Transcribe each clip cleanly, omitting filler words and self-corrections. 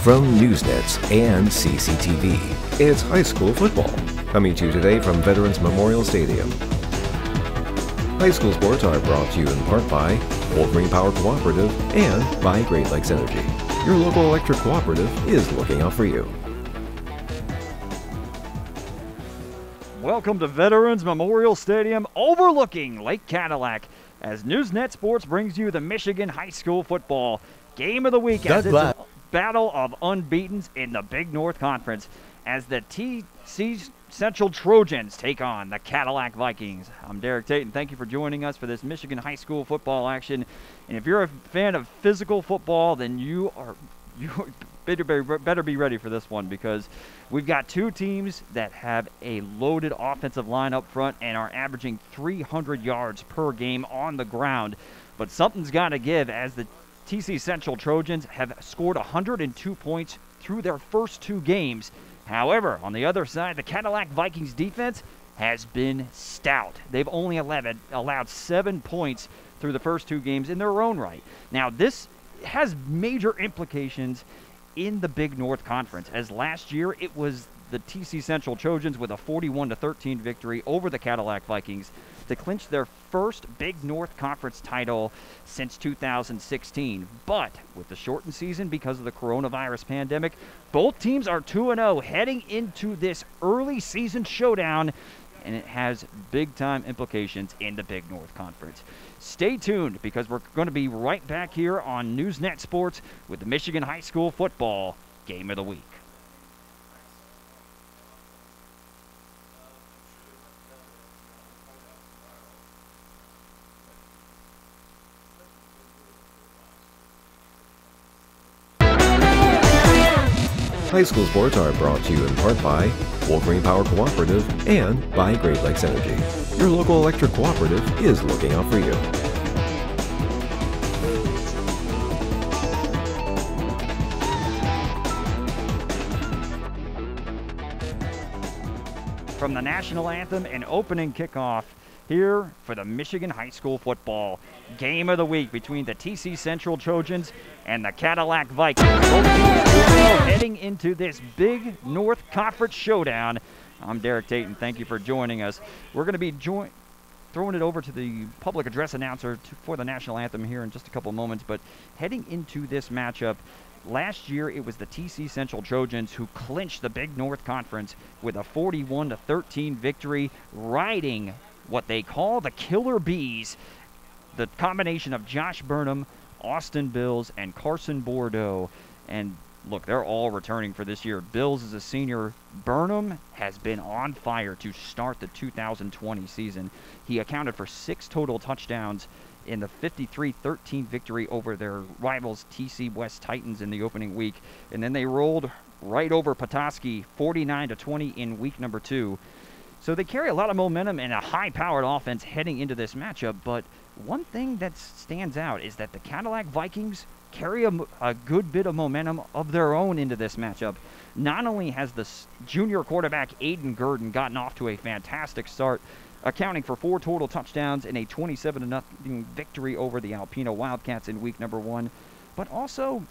from Newsnets and CCTV. It's high school football, coming to you today from Veterans Memorial Stadium. High school sports are brought to you in part by Wolverine Power Cooperative and by Great Lakes Energy. Your local electric cooperative is looking out for you. Welcome to Veterans Memorial Stadium overlooking Lake Cadillac as Newsnet Sports brings you the Michigan High School Football Game of the Week as it's a battle of unbeatens in the Big North Conference as the TC Central Trojans take on the Cadillac Vikings. I'm Derek Tate, and thank you for joining us for this Michigan High School football action. And if you're a fan of physical football, then you better be ready for this one, because we've got two teams that have a loaded offensive line up front and are averaging 300 yards per game on the ground. But something's got to give, as the TC Central Trojans have scored 102 points through their first two games. However, on the other side, the Cadillac Vikings defense has been stout. They've only allowed 7 points through the first two games in their own right. Now, this has major implications in the Big North Conference, as last year it was the TC Central Trojans with a 41-13 victory over the Cadillac Vikings to clinch their first Big North Conference title since 2016. But with the shortened season because of the coronavirus pandemic, both teams are 2-0 heading into this early season showdown, and it has big-time implications in the Big North Conference. Stay tuned, because we're going to be right back here on Newsnet Sports with the Michigan High School Football Game of the Week. High school sports are brought to you in part by Wolverine Power Cooperative and by Great Lakes Energy. Your local electric cooperative is looking out for you. From the national anthem and opening kickoff here for the Michigan High School Football Game of the Week between the TC Central Trojans and the Cadillac Vikings. Both teams heading into this Big North Conference showdown. I'm Derek Tate, and thank you for joining us. We're going to be throwing it over to the public address announcer for the national anthem here in just a couple moments. But heading into this matchup, last year it was the TC Central Trojans who clinched the Big North Conference with a 41-13 victory, riding what they call the Killer Bees, the combination of Josh Burnham, Austin Bills, and Carson Bordeaux. And look, they're all returning for this year. Bills is a senior. Burnham has been on fire to start the 2020 season. He accounted for 6 total touchdowns in the 53-13 victory over their rivals TC West Titans in the opening week. And then they rolled right over Petoskey 49-20 in week number 2. So they carry a lot of momentum and a high-powered offense heading into this matchup. But one thing that stands out is that the Cadillac Vikings carry a good bit of momentum of their own into this matchup. Not only has the junior quarterback Aiden Gurdon gotten off to a fantastic start, accounting for 4 total touchdowns and a 27-0 victory over the Alpena Wildcats in week number 1, but also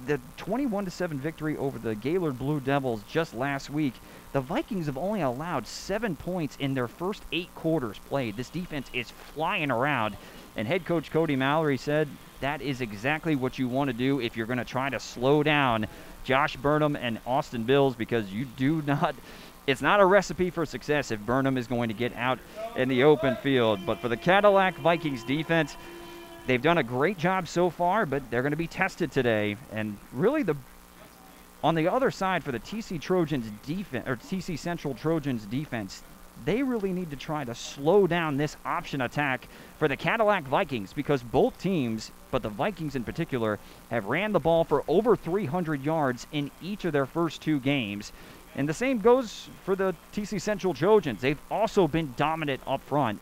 the 21-7 victory over the Gaylord Blue Devils just last week. The Vikings have only allowed 7 points in their first 8 quarters played. This defense is flying around, and head coach Cody Mallory said that is exactly what you want to do if you're going to try to slow down Josh Burnham and Austin Bills, because it's not a recipe for success if Burnham is going to get out in the open field. But for the Cadillac Vikings defense, they've done a great job so far, but they're going to be tested today. And really, on the other side for the TC Trojans defense, or TC Central Trojans defense, they really need to try to slow down this option attack for the Cadillac Vikings, because both teams, but the Vikings in particular, have ran the ball for over 300 yards in each of their first 2 games. And the same goes for the TC Central Trojans. They've also been dominant up front.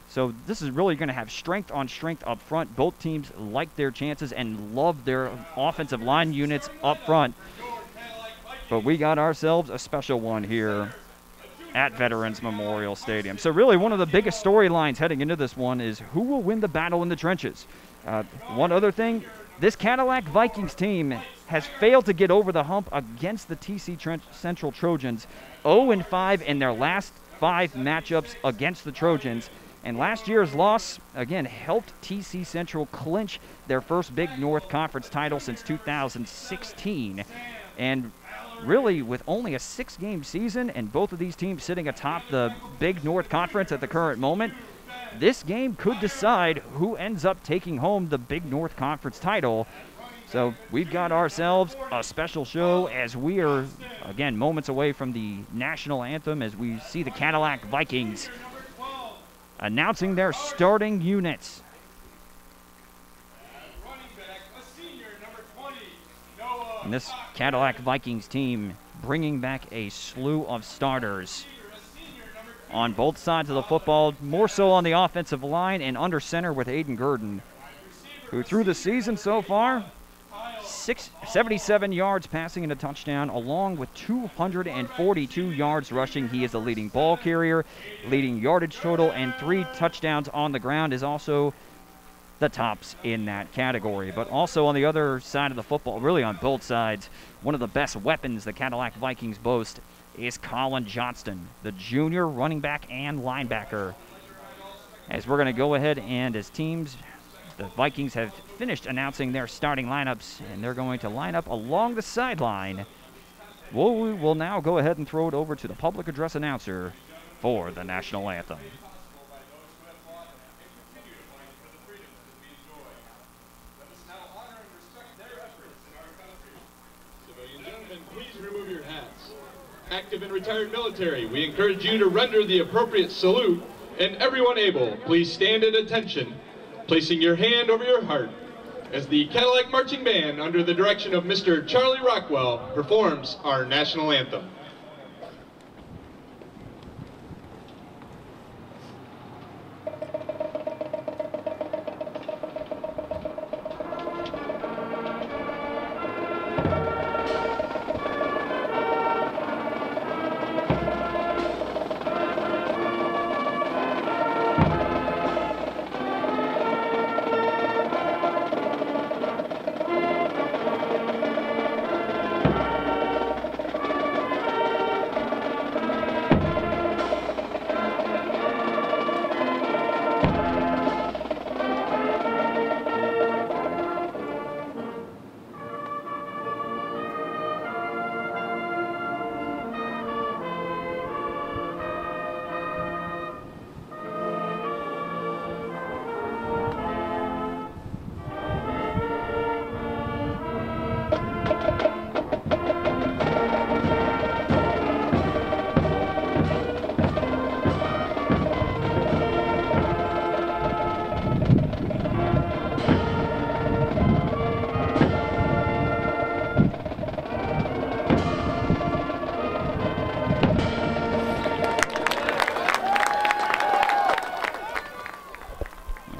So this is really going to have strength on strength up front. Both teams like their chances and love their offensive line units up front. But we got ourselves a special one here at Veterans Memorial Stadium. So really one of the biggest storylines heading into this one is who will win the battle in the trenches. One other thing, this Cadillac Vikings team has failed to get over the hump against the TC Central Trojans. 0-5 in their last 5 matchups against the Trojans. And last year's loss, again, helped TC Central clinch their first Big North Conference title since 2016. And really, with only a 6-game season and both of these teams sitting atop the Big North Conference at the current moment, this game could decide who ends up taking home the Big North Conference title. So we've got ourselves a special show as we are, again, moments away from the national anthem as we see the Cadillac Vikings announcing their starting units. And this Cadillac Vikings team bringing back a slew of starters on both sides of the football, more so on the offensive line and under center with Aiden Gurdon, who through the season so far, 77 yards passing and a touchdown, along with 242 yards rushing. He is the leading ball carrier, leading yardage total, and 3 touchdowns on the ground is also the tops in that category. But also on the other side of the football, really on both sides, one of the best weapons the Cadillac Vikings boast is Colin Johnston, the junior running back and linebacker. As we're going to go ahead and as teams, the Vikings have finished announcing their starting lineups, and they're going to line up along the sideline. We will now go ahead and throw it over to the public address announcer for the national anthem. Active and retired military, we encourage you to render the appropriate salute, and everyone able, please stand at attention, placing your hand over your heart as the Cadillac Marching Band, under the direction of Mr. Charlie Rockwell, performs our national anthem.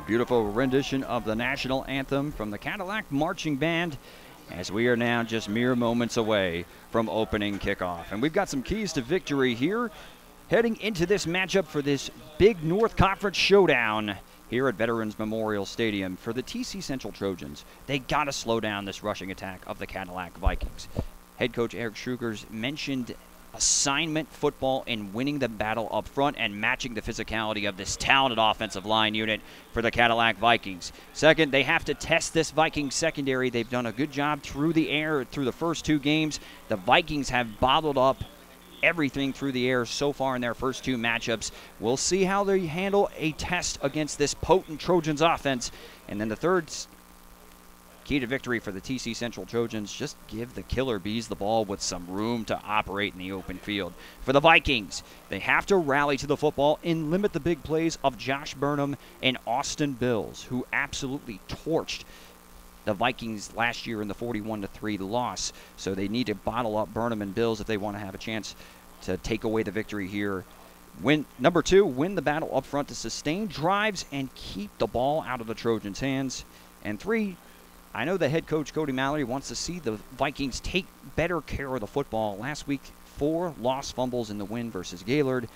Beautiful rendition of the national anthem from the Cadillac Marching Band as we are now just mere moments away from opening kickoff. And we've got some keys to victory here heading into this matchup for this Big North Conference showdown here at Veterans Memorial Stadium. For the TC Central Trojans, they got to slow down this rushing attack of the Cadillac Vikings. Head coach Eric Schugers mentioned assignment football and winning the battle up front and matching the physicality of this talented offensive line unit for the Cadillac Vikings. Second, they have to test this Vikings secondary. They've done a good job through the air through the first 2 games. The Vikings have bottled up everything through the air so far in their first 2 matchups. We'll see how they handle a test against this potent Trojans offense. And then the third key to victory for the TC Central Trojans, just give the Killer Bees the ball with some room to operate in the open field. For the Vikings, they have to rally to the football and limit the big plays of Josh Burnham and Austin Bills, who absolutely torched the Vikings last year in the 41-3 loss. So they need to bottle up Burnham and Bills if they want to have a chance to take away the victory here. Number 2, win the battle up front to sustain drives and keep the ball out of the Trojans' hands. And 3, I know the head coach, Cody Mallory, wants to see the Vikings take better care of the football. Last week, 4 lost fumbles in the win versus Gaylord.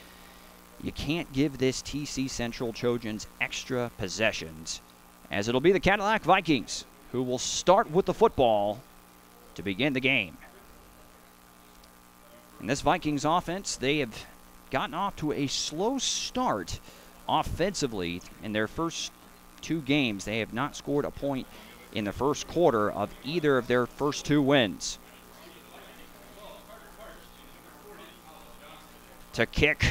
You can't give this TC Central Trojans extra possessions, as it'll be the Cadillac Vikings who will start with the football to begin the game. And this Vikings offense, they have gotten off to a slow start offensively in their first 2 games. They have not scored a point in the first quarter of either of their first 2 wins. To kick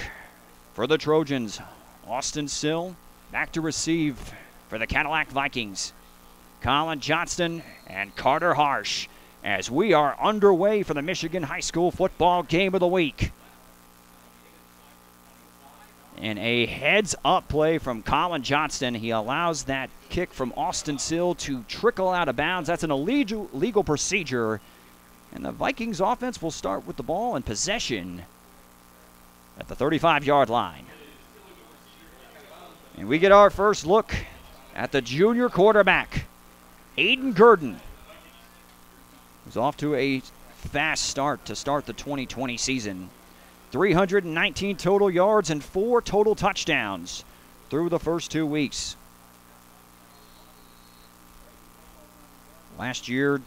for the Trojans, Austin Sill. Back to receive for the Cadillac Vikings, Colin Johnston and Carter Harsh, as we are underway for the Michigan High School Football Game of the Week. And a heads-up play from Colin Johnston. He allows that kick from Austin Sill to trickle out of bounds. That's an illegal procedure. And the Vikings offense will start with the ball in possession at the 35-yard line. And we get our first look at the junior quarterback, Aiden Gurdon. Was off to a fast start to start the 2020 season. 319 total yards and 4 total touchdowns through the first 2 weeks. Last year,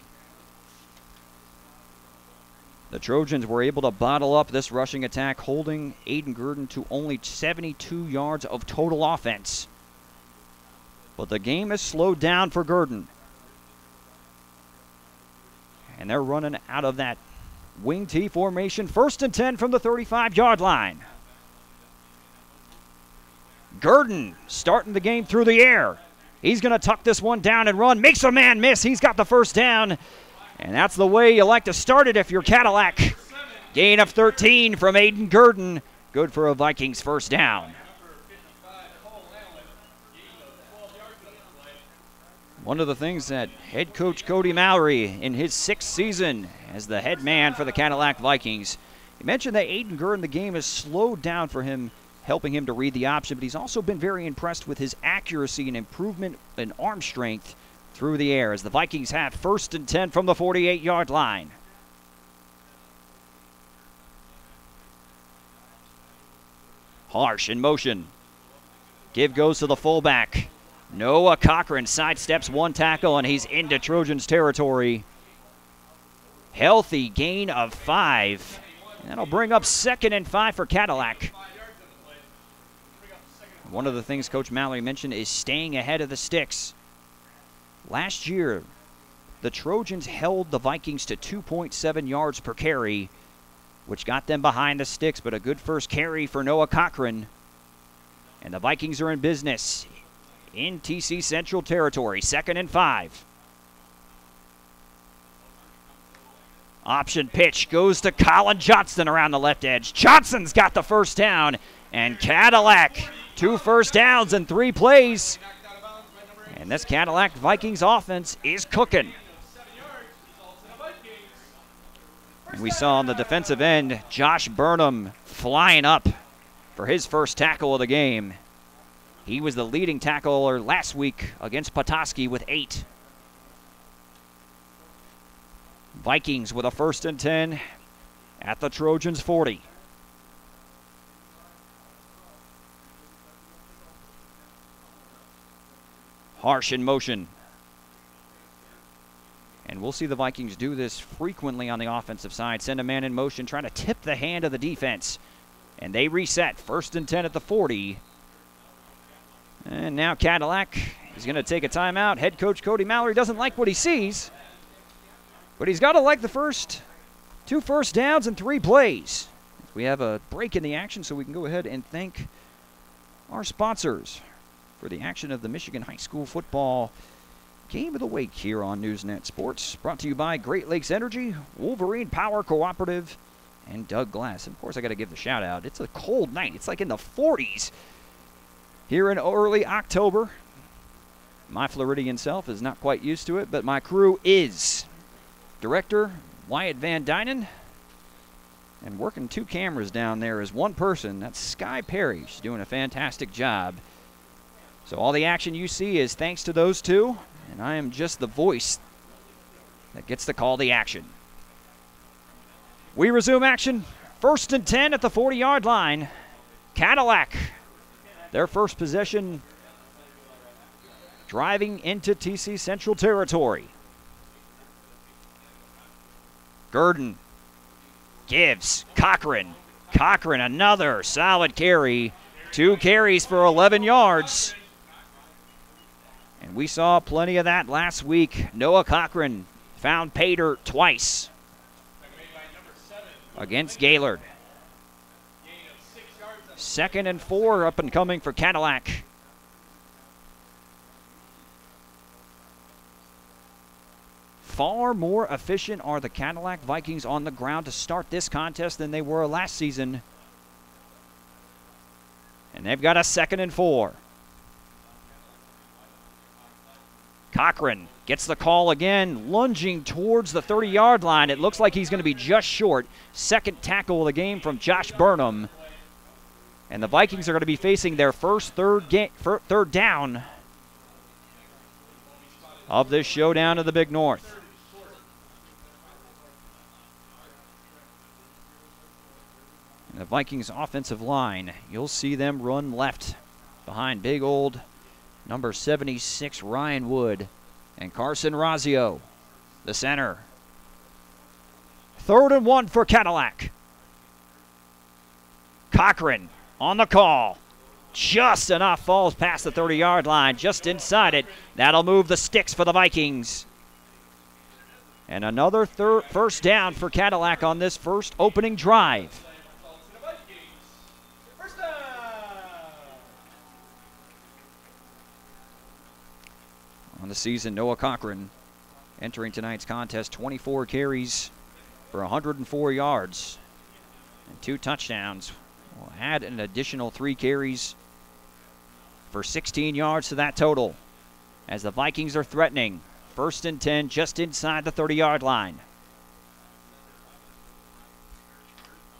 the Trojans were able to bottle up this rushing attack, holding Aiden Gurdon to only 72 yards of total offense. But the game has slowed down for Gurdon. And they're running out of that wing T formation. 1st and 10 from the 35-yard line. Gurdon starting the game through the air. He's going to tuck this one down and run. Makes a man miss. He's got the first down. And that's the way you like to start it if you're Cadillac. Gain of 13 from Aiden Gurdon. Good for a Vikings first down. One of the things that head coach Cody Mallory in his 6th season as the head man for the Cadillac Vikings, he mentioned that Aiden Gurdon, the game has slowed down for him, helping him to read the option, but he's also been very impressed with his accuracy and improvement in arm strength through the air as the Vikings have 1st and 10 from the 48-yard line. Harsh in motion. Give goes to the fullback. Noah Cochran sidesteps one tackle, and he's into Trojans territory. Healthy gain of 5. That'll bring up 2nd and 5 for Cadillac. One of the things Coach Mallory mentioned is staying ahead of the sticks. Last year, the Trojans held the Vikings to 2.7 yards per carry, which got them behind the sticks, but a good first carry for Noah Cochran. And the Vikings are in business in TC Central territory, 2nd and 5. Option pitch goes to Colin Johnston around the left edge. Johnston's got the first down, and Cadillac, 2 first downs in 3 plays. And this Cadillac Vikings offense is cooking. And we saw on the defensive end, Josh Burnham flying up for his first tackle of the game. He was the leading tackler last week against Petoskey with 8. Vikings with a 1st and 10 at the Trojans 40. Harsh in motion. And we'll see the Vikings do this frequently on the offensive side. Send a man in motion, trying to tip the hand of the defense. And they reset. 1st and 10 at the 40. And now Cadillac is going to take a timeout. Head coach Cody Mallory doesn't like what he sees, but he's got to like the first 2 first downs and 3 plays. We have a break in the action, so we can go ahead and thank our sponsors for the action of the Michigan High School Football Game of the Week here on NewsNet Sports. Brought to you by Great Lakes Energy, Wolverine Power Cooperative, and Doug Glass. And of course, I got to give the shout out. It's a cold night. It's like in the 40s. Here in early October. My Floridian self is not quite used to it, but my crew is. Director Wyatt Van Dynen, and working 2 cameras down there is one person. That's Sky Perry. She's doing a fantastic job. So all the action you see is thanks to those 2, and I am just the voice that gets to call the action. We resume action. 1st and 10 at the 40-yard line. Cadillac, their first possession, driving into TC Central territory. Gurdon gives Cochran. Cochran, another solid carry. 2 carries for 11 yards. And we saw plenty of that last week. Noah Cochran found pay dirt twice against Gaylord. 2nd and 4 up and coming for Cadillac. Far more efficient are the Cadillac Vikings on the ground to start this contest than they were last season. And they've got a 2nd and 4. Cochran gets the call again, lunging towards the 30-yard line. It looks like he's going to be just short. 2nd tackle of the game from Josh Burnham. And the Vikings are going to be facing their first third down of this showdown of the Big North. And the Vikings offensive line, you'll see them run left behind big old number 76 Ryan Wood and Carson Razio, the center. 3rd and 1 for Cadillac. Cochran on the call. Just enough, falls past the 30-yard line, just inside it. That'll move the sticks for the Vikings. And another first down for Cadillac on this first opening drive. On the season, Noah Cochran entering tonight's contest, 24 carries for 104 yards and 2 touchdowns. We'll add an additional 3 carries for 16 yards to that total as the Vikings are threatening. 1st and 10 just inside the 30-yard line.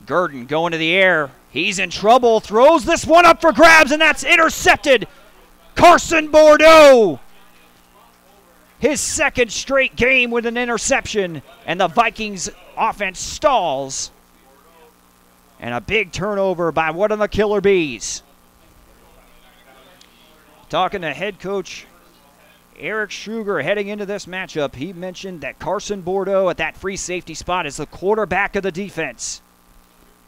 Gurdon going to the air. He's in trouble. Throws this one up for grabs, and that's intercepted. Carson Bordeaux. His 2nd straight game with an interception, and the Vikings offense stalls. And a big turnover by one of the Killer Bees. Talking to head coach Eric Schruger heading into this matchup, he mentioned that Carson Bordeaux at that free safety spot is the quarterback of the defense.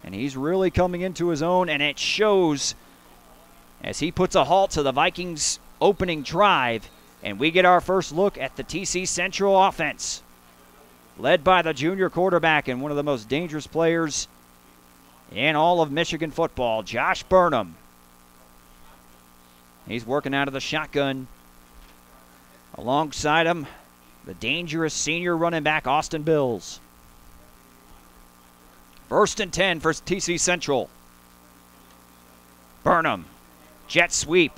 And he's really coming into his own, and it shows as he puts a halt to the Vikings' opening drive. And we get our first look at the TC Central offense, led by the junior quarterback and one of the most dangerous players in all of Michigan football, Josh Burnham. He's working out of the shotgun. Alongside him, the dangerous senior running back, Austin Bills. 1st and 10 for TC Central. Burnham, jet sweep.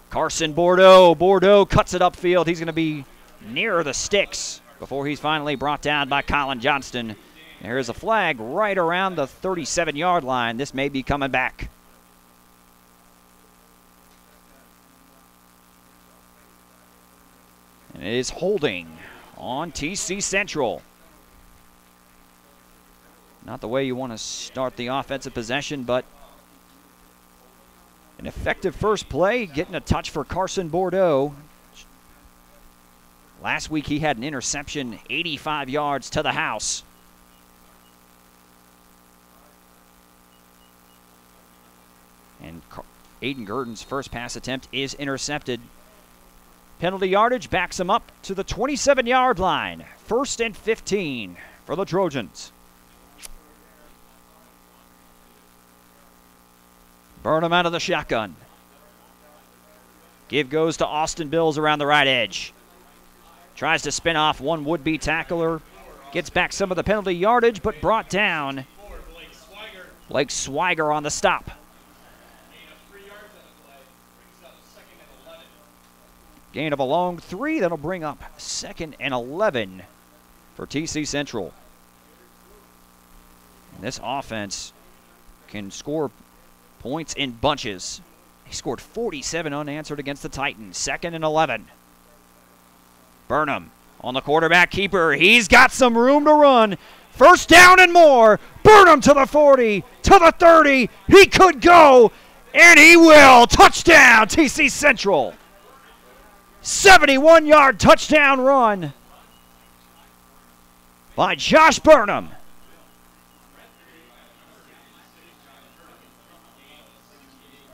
Carson Bordeaux. Bordeaux cuts it upfield. He's going to be near the sticks before he's finally brought down by Colin Johnston. There's a flag right around the 37-yard line. This may be coming back. And it is holding on TC Central. Not the way you want to start the offensive possession, but an effective first play, getting a touch for Carson Bordeaux. Last week he had an interception, 85 yards to the house. And Aiden Gurdon's first pass attempt is intercepted. Penalty yardage backs him up to the 27-yard line. 1st and 15 for the Trojans. Burnham out of the shotgun. Give goes to Austin Bills around the right edge. Tries to spin off one would-be tackler. Gets back some of the penalty yardage, but brought down. Blake Swiger on the stop. Gain of a long 3. That'll bring up 2nd and 11 for TC Central. And this offense can score points in bunches. He scored 47 unanswered against the Titans. 2nd and 11. Burnham on the quarterback keeper. He's got some room to run. 1st down and more. Burnham to the 40, to the 30. He could go, and he will. Touchdown, TC Central. 71-yard touchdown run by Josh Burnham.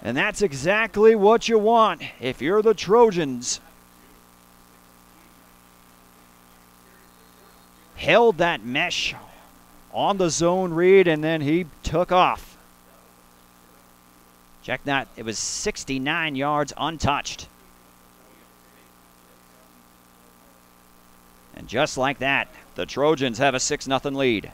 And that's exactly what you want if you're the Trojans. Held that mesh on the zone read, and then he took off. Check that. It was 69 yards untouched. And just like that, the Trojans have a 6-0 lead.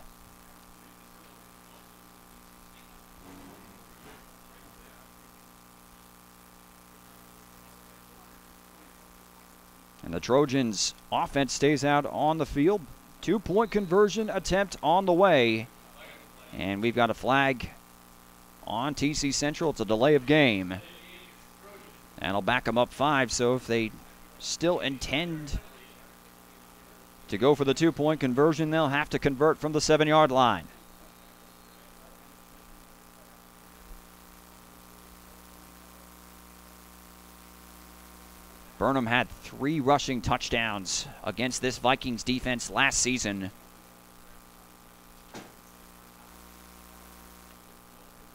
And the Trojans' offense stays out on the field. 2-point conversion attempt on the way. And we've got a flag on TC Central. It's a delay of game. And it'll back them up 5. So if they still intend to go for the 2-point conversion, they'll have to convert from the 7-yard line. Burnham had 3 rushing touchdowns against this Vikings defense last season.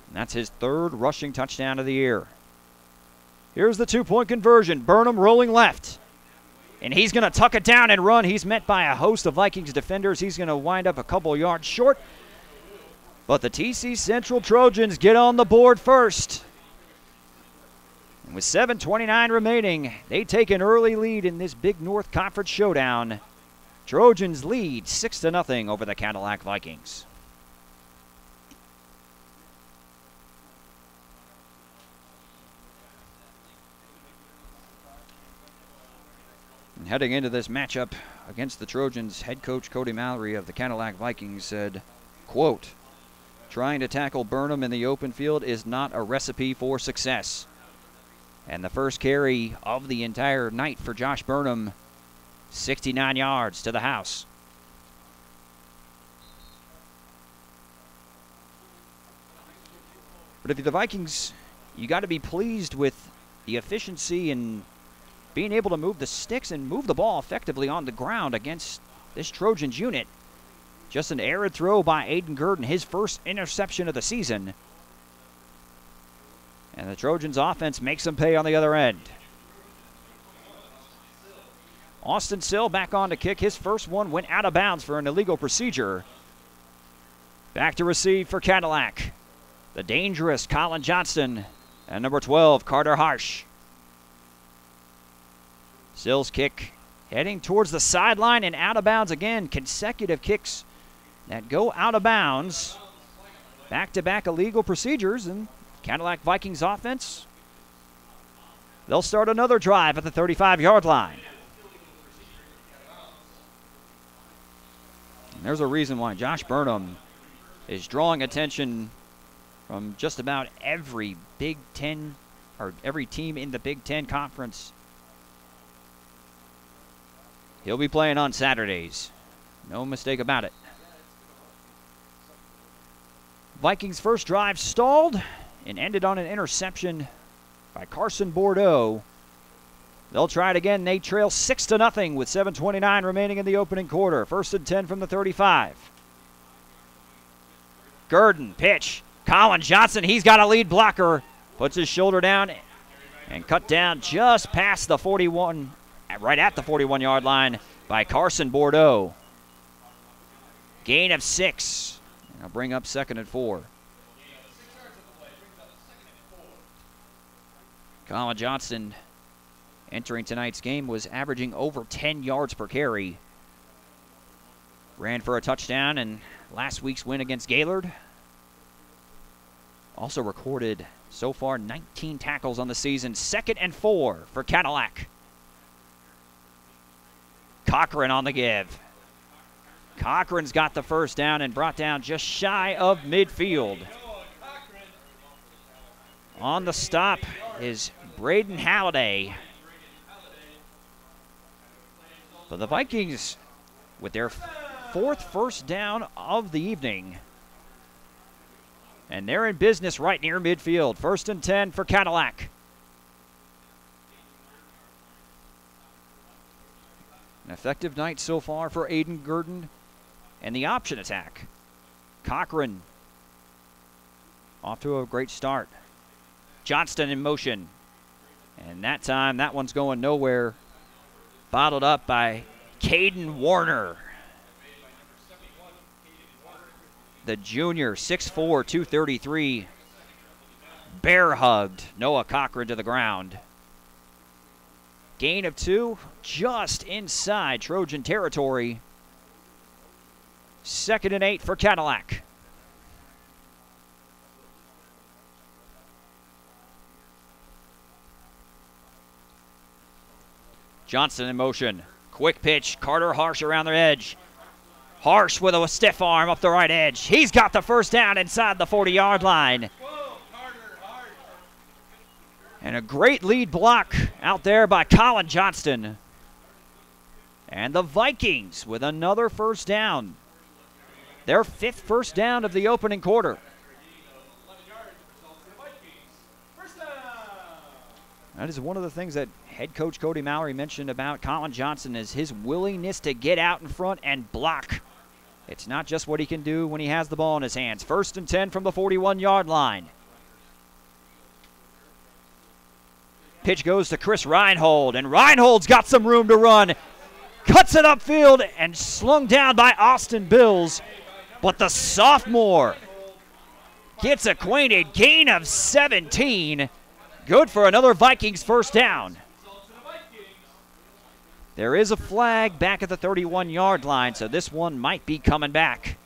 And that's his 3rd rushing touchdown of the year. Here's the 2-point conversion. Burnham rolling left. And he's going to tuck it down and run. He's met by a host of Vikings defenders. He's going to wind up a couple yards short. But the TC Central Trojans get on the board first. And with 7:29 remaining, they take an early lead in this Big North Conference showdown. Trojans lead 6-0 over the Cadillac Vikings. And heading into this matchup against the Trojans, head coach Cody Mallory of the Cadillac Vikings said, quote, "Trying to tackle Burnham in the open field is not a recipe for success." And the first carry of the entire night for Josh Burnham, 69 yards to the house. But if you're the Vikings, you got to be pleased with the efficiency and being able to move the sticks and move the ball effectively on the ground against this Trojans unit. Just an errant throw by Aiden Gurdon, his first interception of the season. And the Trojans offense makes them pay on the other end. Austin Sill back on to kick. His first one went out of bounds for an illegal procedure. Back to receive for Cadillac. The dangerous Colin Johnston and number 12, Carter Harsh. Sill's kick heading towards the sideline and out of bounds again. Consecutive kicks that go out of bounds. Back-to-back illegal procedures, and Cadillac Vikings offense, they'll start another drive at the 35-yard line. And there's a reason why Josh Burnham is drawing attention from just about every Big Ten, or every team in the Big Ten Conference. He'll be playing on Saturdays. No mistake about it. Vikings' first drive stalled and ended on an interception by Carson Bordeaux. They'll try it again. They trail 6-0 with 7:29 remaining in the opening quarter. 1st and 10 from the 35. Gurdon, pitch. Colin Johnson, he's got a lead blocker. Puts his shoulder down and cut down just past the 41, right at the 41-yard line by Carson Bordeaux. Gain of 6. I'll bring up 2nd and 4. Colin Johnston, entering tonight's game, was averaging over 10 yards per carry. Ran for a touchdown in last week's win against Gaylord. Also recorded so far 19 tackles on the season. 2nd and 4 for Cadillac. Cochran on the give. Cochran's got the first down and brought down just shy of midfield. On the stop is Braden Halliday. But the Vikings, with their 4th first down of the evening, and they're in business right near midfield. 1st and 10 for Cadillac. An effective night so far for Aiden Gurdon. and the option attack. Cochran off to a great start. Johnston in motion. And that time, that one's going nowhere. Bottled up by Caden Warner. The junior, 6'4", 233. Bear hugged Noah Cochran to the ground. Gain of 2, just inside Trojan territory. 2nd and 8 for Cadillac. Johnson in motion. Quick pitch. Carter Harsh around the edge. Harsh with a stiff arm up the right edge. He's got the first down inside the 40-yard line. And a great lead block out there by Colin Johnston. And the Vikings with another first down. Their 5th first down of the opening quarter. That is one of the things that head coach Cody Mallory mentioned about Colin Johnson is his willingness to get out in front and block. It's not just what he can do when he has the ball in his hands. 1st and 10 from the 41-yard line. Pitch goes to Chris Reinhold, and Reinhold's got some room to run. Cuts it upfield and slung down by Austin Bills. But the sophomore gets acquainted. Gain of 17. Good for another Vikings first down. There is a flag back at the 31-yard line, so this one might be coming back.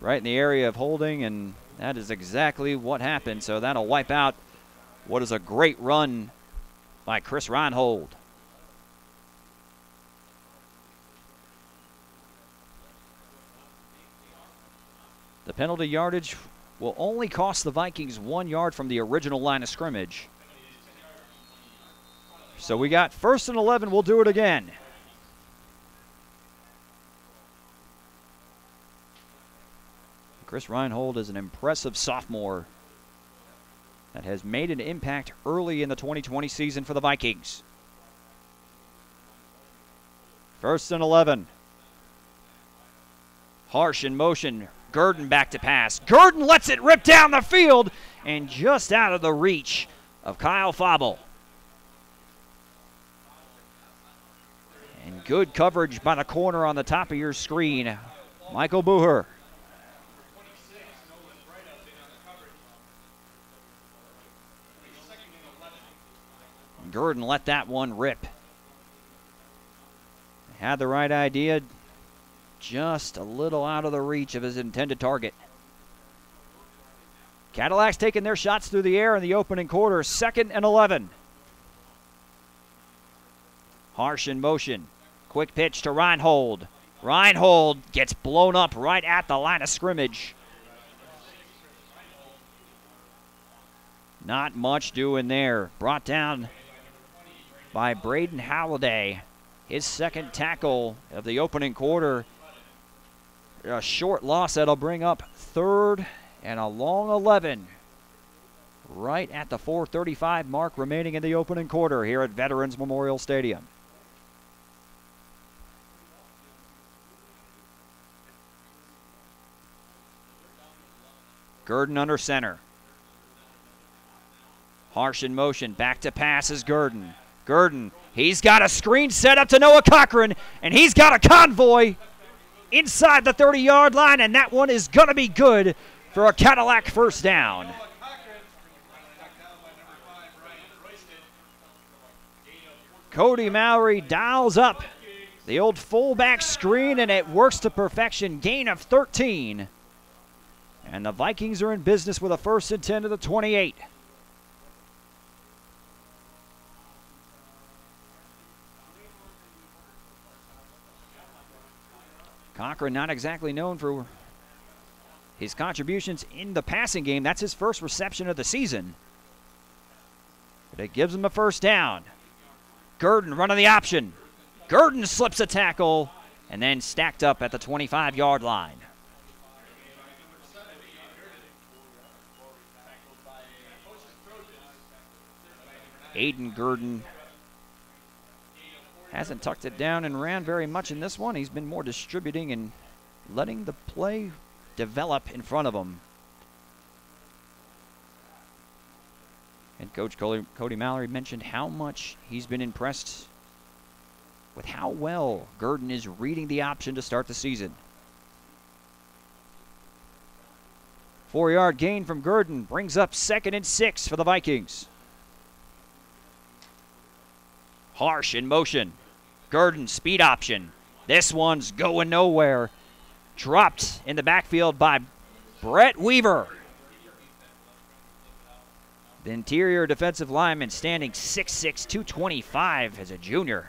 Right in the area of holding, and that is exactly what happened. So that'll wipe out what is a great run by Chris Reinhold. The penalty yardage will only cost the Vikings 1 yard from the original line of scrimmage. So we got 1st and 11. We'll do it again. Chris Reinhold is an impressive sophomore that has made an impact early in the 2020 season for the Vikings. 1st and 11. Harsh in motion. Gurdon back to pass. Gurdon lets it rip down the field and just out of the reach of Kyle Fauble. And good coverage by the corner on the top of your screen, Michael Buher. Gurdon let that one rip. Had the right idea. Just a little out of the reach of his intended target. Cadillac's taking their shots through the air in the opening quarter. 2nd and 11. Harsh in motion. Quick pitch to Reinhold. Reinhold gets blown up right at the line of scrimmage. Not much doing there. Brought down by Braden Halliday. His 2nd tackle of the opening quarter. A short loss that'll bring up 3rd and a long 11. Right at the 4:35 mark remaining in the opening quarter here at Veterans Memorial Stadium. Gurdon under center. Harsh in motion. Back to pass is Gurdon. Gurdon, he's got a screen set up to Noah Cochran, and he's got a convoy inside the 30-yard line, and that one is going to be good for a Cadillac first down. Cody Mallory dials up the old fullback screen, and it works to perfection. Gain of 13. And the Vikings are in business with a 1st and 10 to the 28. Cochran not exactly known for his contributions in the passing game. That's his first reception of the season. But it gives him a first down. Gurdon running the option. Gurdon slips a tackle and then stacked up at the 25-yard line. Aiden Gurdon Hasn't tucked it down and ran very much in this one. He's been more distributing and letting the play develop in front of him. And Coach Cody Mallory mentioned how much he's been impressed with how well Gurdon is reading the option to start the season. 4-yard gain from Gurdon brings up 2nd and 6 for the Vikings. Harsh in motion. Gurdon, speed option. This one's going nowhere. Dropped in the backfield by Brett Weaver. The interior defensive lineman standing 6'6", 225 as a junior.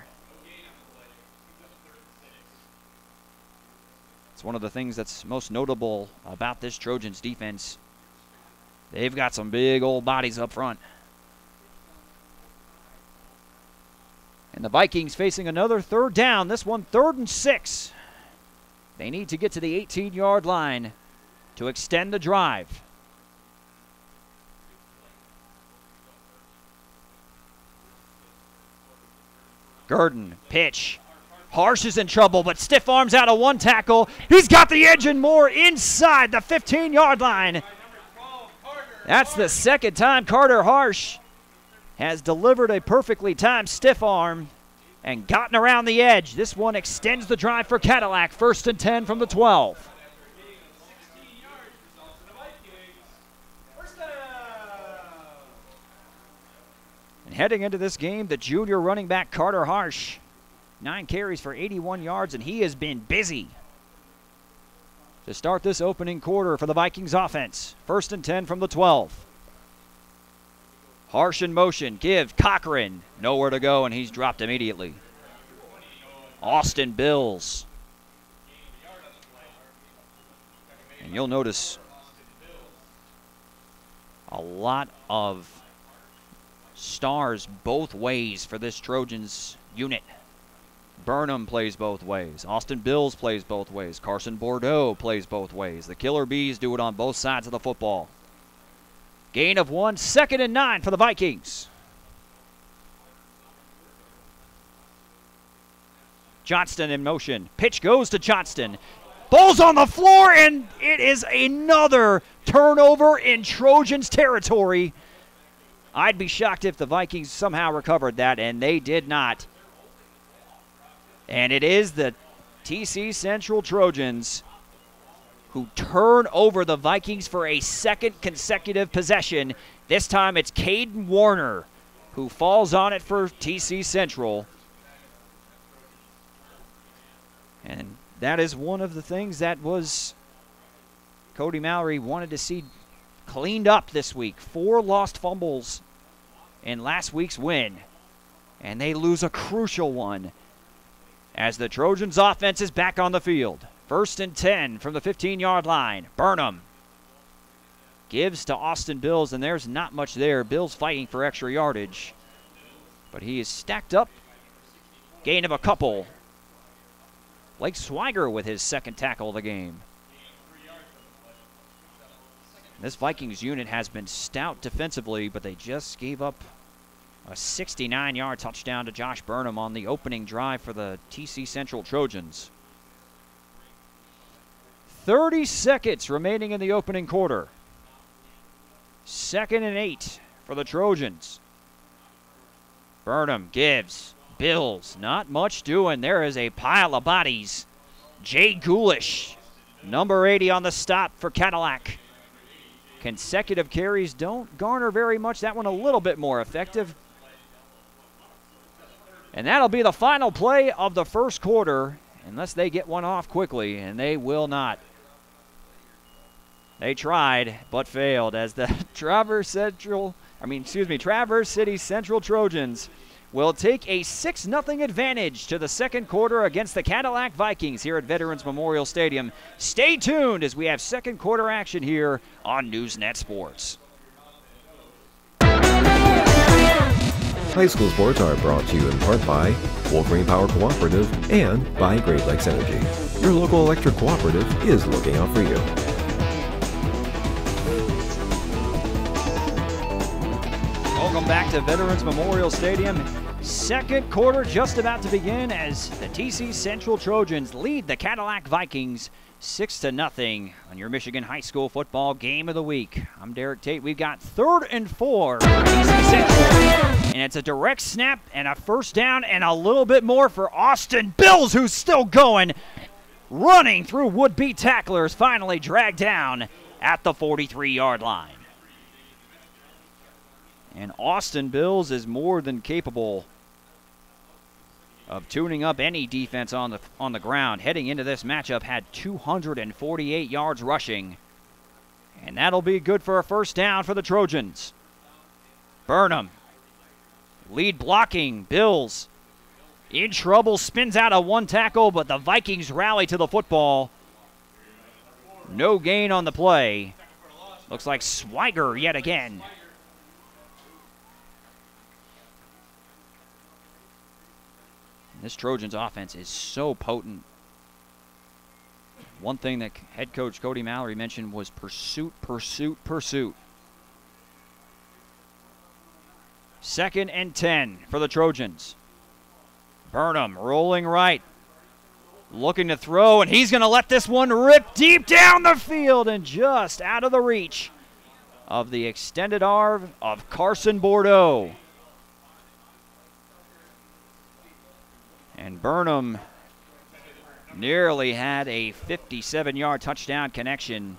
It's one of the things that's most notable about this Trojans defense. They've got some big old bodies up front. And the Vikings facing another 3rd down. This one 3rd and 6. They need to get to the 18-yard line to extend the drive. Gurdon, pitch. Harsh is in trouble, but stiff arms out of one tackle. He's got the edge and more inside the 15-yard line. That's the 2nd time Carter Harsh has delivered a perfectly timed stiff arm and gotten around the edge. This one extends the drive for Cadillac. 1st and 10 from the 12. And heading into this game, the junior running back Carter Harsh, 9 carries for 81 yards, and he has been busy to start this opening quarter for the Vikings offense. 1st and 10 from the 12. Harsh in motion, give Cochran nowhere to go, and he's dropped immediately. Austin Bills. And you'll notice a lot of stars both ways for this Trojans unit. Burnham plays both ways. Austin Bills plays both ways. Carson Bordeaux plays both ways. The Killer Bees do it on both sides of the football. Gain of 1, 2nd and 9 for the Vikings. Johnston in motion. Pitch goes to Johnston. Ball's on the floor, and it is another turnover in Trojans territory. I'd be shocked if the Vikings somehow recovered that, and they did not. And it is the TC Central Trojans who turn over the Vikings for a 2nd consecutive possession. This time it's Caden Warner who falls on it for TC Central. And that is one of the things that was Cody Mallory wanted to see cleaned up this week. 4 lost fumbles in last week's win, and they lose a crucial one as the Trojans offense is back on the field. 1st and 10 from the 15-yard line. Burnham gives to Austin Bills, and there's not much there. Bills fighting for extra yardage, but he is stacked up. Gain of a couple. Blake Swiger with his 2nd tackle of the game. This Vikings unit has been stout defensively, but they just gave up a 69-yard touchdown to Josh Burnham on the opening drive for the TC Central Trojans. 30 seconds remaining in the opening quarter. 2nd and 8 for the Trojans. Burnham gives. Bills, not much doing. There is a pile of bodies. Jay Goolish, number 80 on the stop for Cadillac. Consecutive carries don't garner very much. That one a little bit more effective. And that'll be the final play of the 1st quarter, unless they get one off quickly, and they will not. They tried, but failed, as the Traverse City Central Trojans will take a 6-0 advantage to the 2nd quarter against the Cadillac Vikings here at Veterans Memorial Stadium. Stay tuned as we have 2nd quarter action here on Newsnet Sports. High school sports are brought to you in part by Wolverine Power Cooperative and by Great Lakes Energy. Your local electric cooperative is looking out for you. Welcome back to Veterans Memorial Stadium. Second quarter just about to begin as the TC Central Trojans lead the Cadillac Vikings 6-0 on your Michigan High School Football Game of the Week. I'm Derek Tate. We've got 3rd and 4 for TC Central. And it's a direct snap and a first down and a little bit more for Austin Bills, who's still going. Running through would-be tacklers, finally dragged down at the 43-yard line. And Austin Bills is more than capable of tuning up any defense on the ground. Heading into this matchup, had 248 yards rushing. And that'll be good for a first down for the Trojans. Burnham, lead blocking. Bills in trouble, spins out of one tackle, but the Vikings rally to the football. No gain on the play. Looks like Swiger yet again. This Trojans offense is so potent. One thing that head coach Cody Mallory mentioned was pursuit, pursuit, pursuit. 2nd and 10 for the Trojans. Burnham rolling right. Looking to throw, and he's going to let this one rip deep down the field and just out of the reach of the extended arm of Carson Bordeaux. And Burnham nearly had a 57-yard touchdown connection.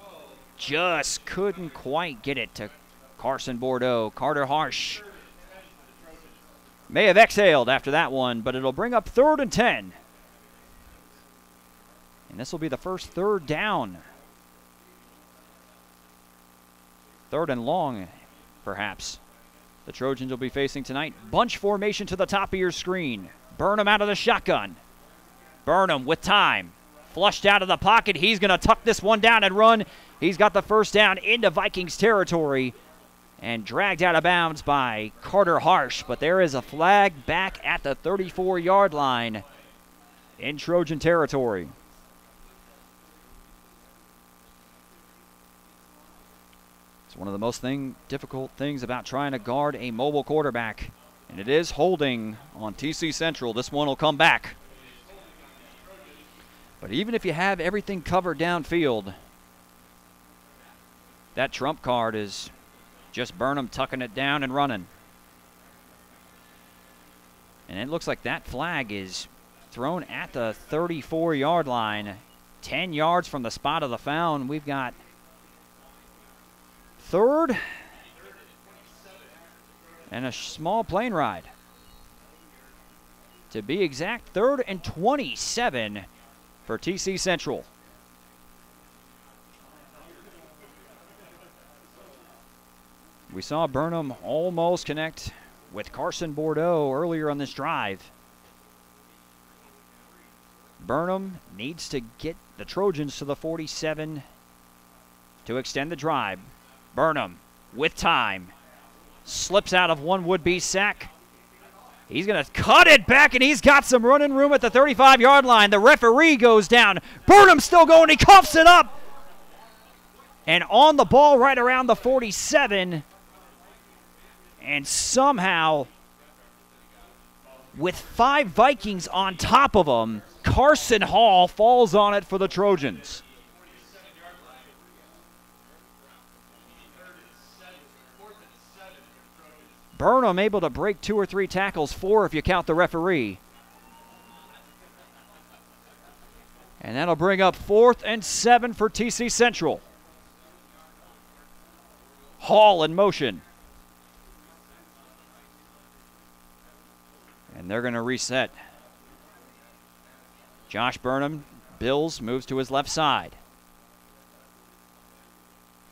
Just couldn't quite get it to Carson Bordeaux. Carter Harsh may have exhaled after that one, but it'll bring up 3rd and 10. And this will be the first 3rd down. 3rd and long, perhaps. The Trojans will be facing tonight. Bunch formation to the top of your screen. Burnham out of the shotgun. Burnham with time. Flushed out of the pocket. He's going to tuck this one down and run. He's got the first down into Vikings territory and dragged out of bounds by Carter Harsh. But there is a flag back at the 34-yard line in Trojan territory. It's one of the most difficult things about trying to guard a mobile quarterback. And it is holding on TC Central. This one will come back. But even if you have everything covered downfield, that trump card is just Burnham tucking it down and running. And it looks like that flag is thrown at the 34-yard line. 10 yards from the spot of the foul. And we've got 3rd and a small plane ride. To be exact, 3rd and 27 for TC Central. We saw Burnham almost connect with Carson Bordeaux earlier on this drive. Burnham needs to get the Trojans to the 47 to extend the drive. Burnham with time. Slips out of one would-be sack. He's going to cut it back, and he's got some running room at the 35-yard line. The referee goes down. Burnham's still going. He coughs it up. And on the ball right around the 47. And somehow, with 5 Vikings on top of him, Carson Hall falls on it for the Trojans. Burnham able to break 2 or 3 tackles, 4 if you count the referee. And that'll bring up 4th and 7 for TC Central. Hall in motion. And they're going to reset. Josh Burnham, Bills, moves to his left side.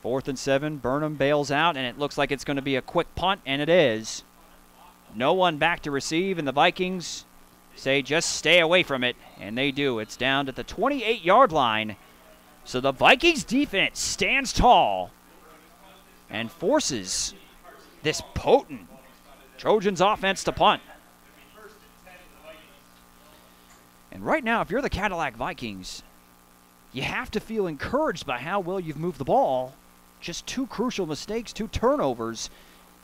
4th and 7, Burnham bails out, and it looks like it's going to be a quick punt, and it is. No one back to receive, and the Vikings say just stay away from it, and they do. It's down at the 28-yard line. So the Vikings defense stands tall and forces this potent Trojans offense to punt. And right now, if you're the Cadillac Vikings, you have to feel encouraged by how well you've moved the ball. Just 2 crucial mistakes, 2 turnovers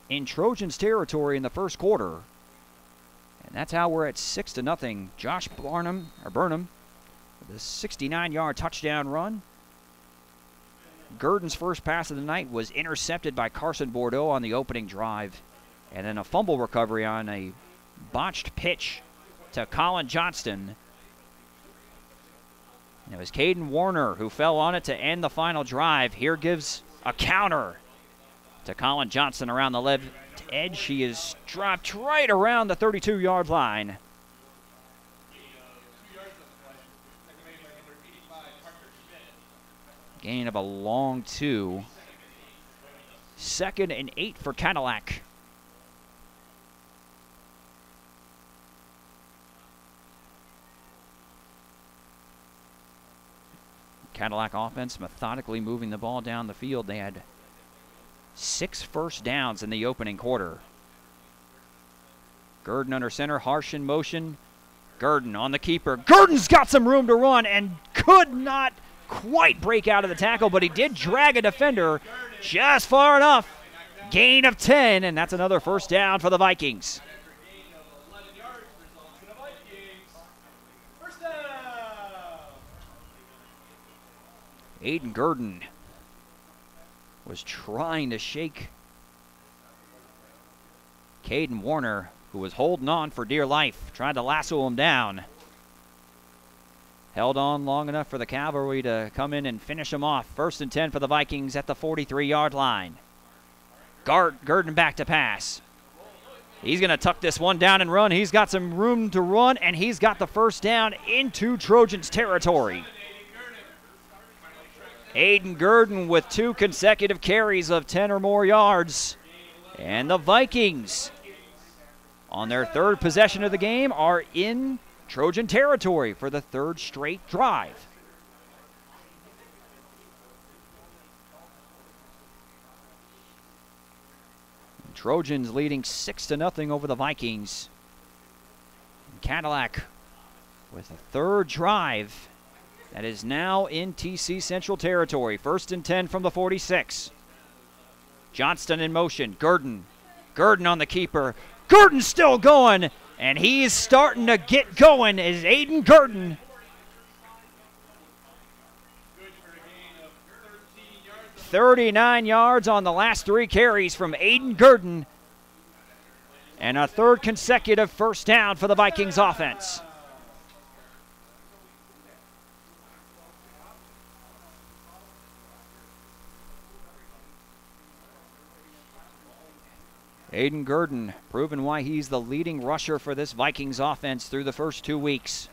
in Trojans territory in the first quarter. And That's how we're at 6-0. Josh Burnham with a 69-yard touchdown run. Gurdon's first pass of the night was intercepted by Carson Bordeaux on the opening drive. And then a fumble recovery on a botched pitch to Colin Johnston. It was Caden Warner who fell on it to end the final drive. Here gives a counter to Colin Johnston around the left edge. She is dropped right around the 32-yard line. Gain of a long 2. 2nd and 8 for Cadillac. Cadillac offense methodically moving the ball down the field. They had 6 first downs in the opening quarter. Gurdon under center, Harsh in motion. Gurdon on the keeper. Gurdon's got some room to run and could not quite break out of the tackle, but he did drag a defender just far enough. Gain of 10, and that's another first down for the Vikings. Aiden Gurdon was trying to shake Caden Warner, who was holding on for dear life, tried to lasso him down. Held on long enough for the Cavalry to come in and finish him off. 1st and 10 for the Vikings at the 43-yard line. Gurdon back to pass. He's going to tuck this one down and run. He's got some room to run, and he's got the first down into Trojans territory. Aiden Gurdon with 2 consecutive carries of 10 or more yards. And the Vikings, on their 3rd possession of the game, are in Trojan territory for the 3rd straight drive. Trojans leading 6-0 over the Vikings. And Cadillac with a 3rd drive that is now in TC Central territory. 1st and 10 from the 46. Johnston in motion. Gurdon on the keeper. Gurdon's still going, and he's starting to get going is Aiden Gurdon. 39 yards on the last 3 carries from Aiden Gurdon. And a 3rd consecutive first down for the Vikings offense. Aiden Gurdon proving why he's the leading rusher for this Vikings offense through the first 2 weeks.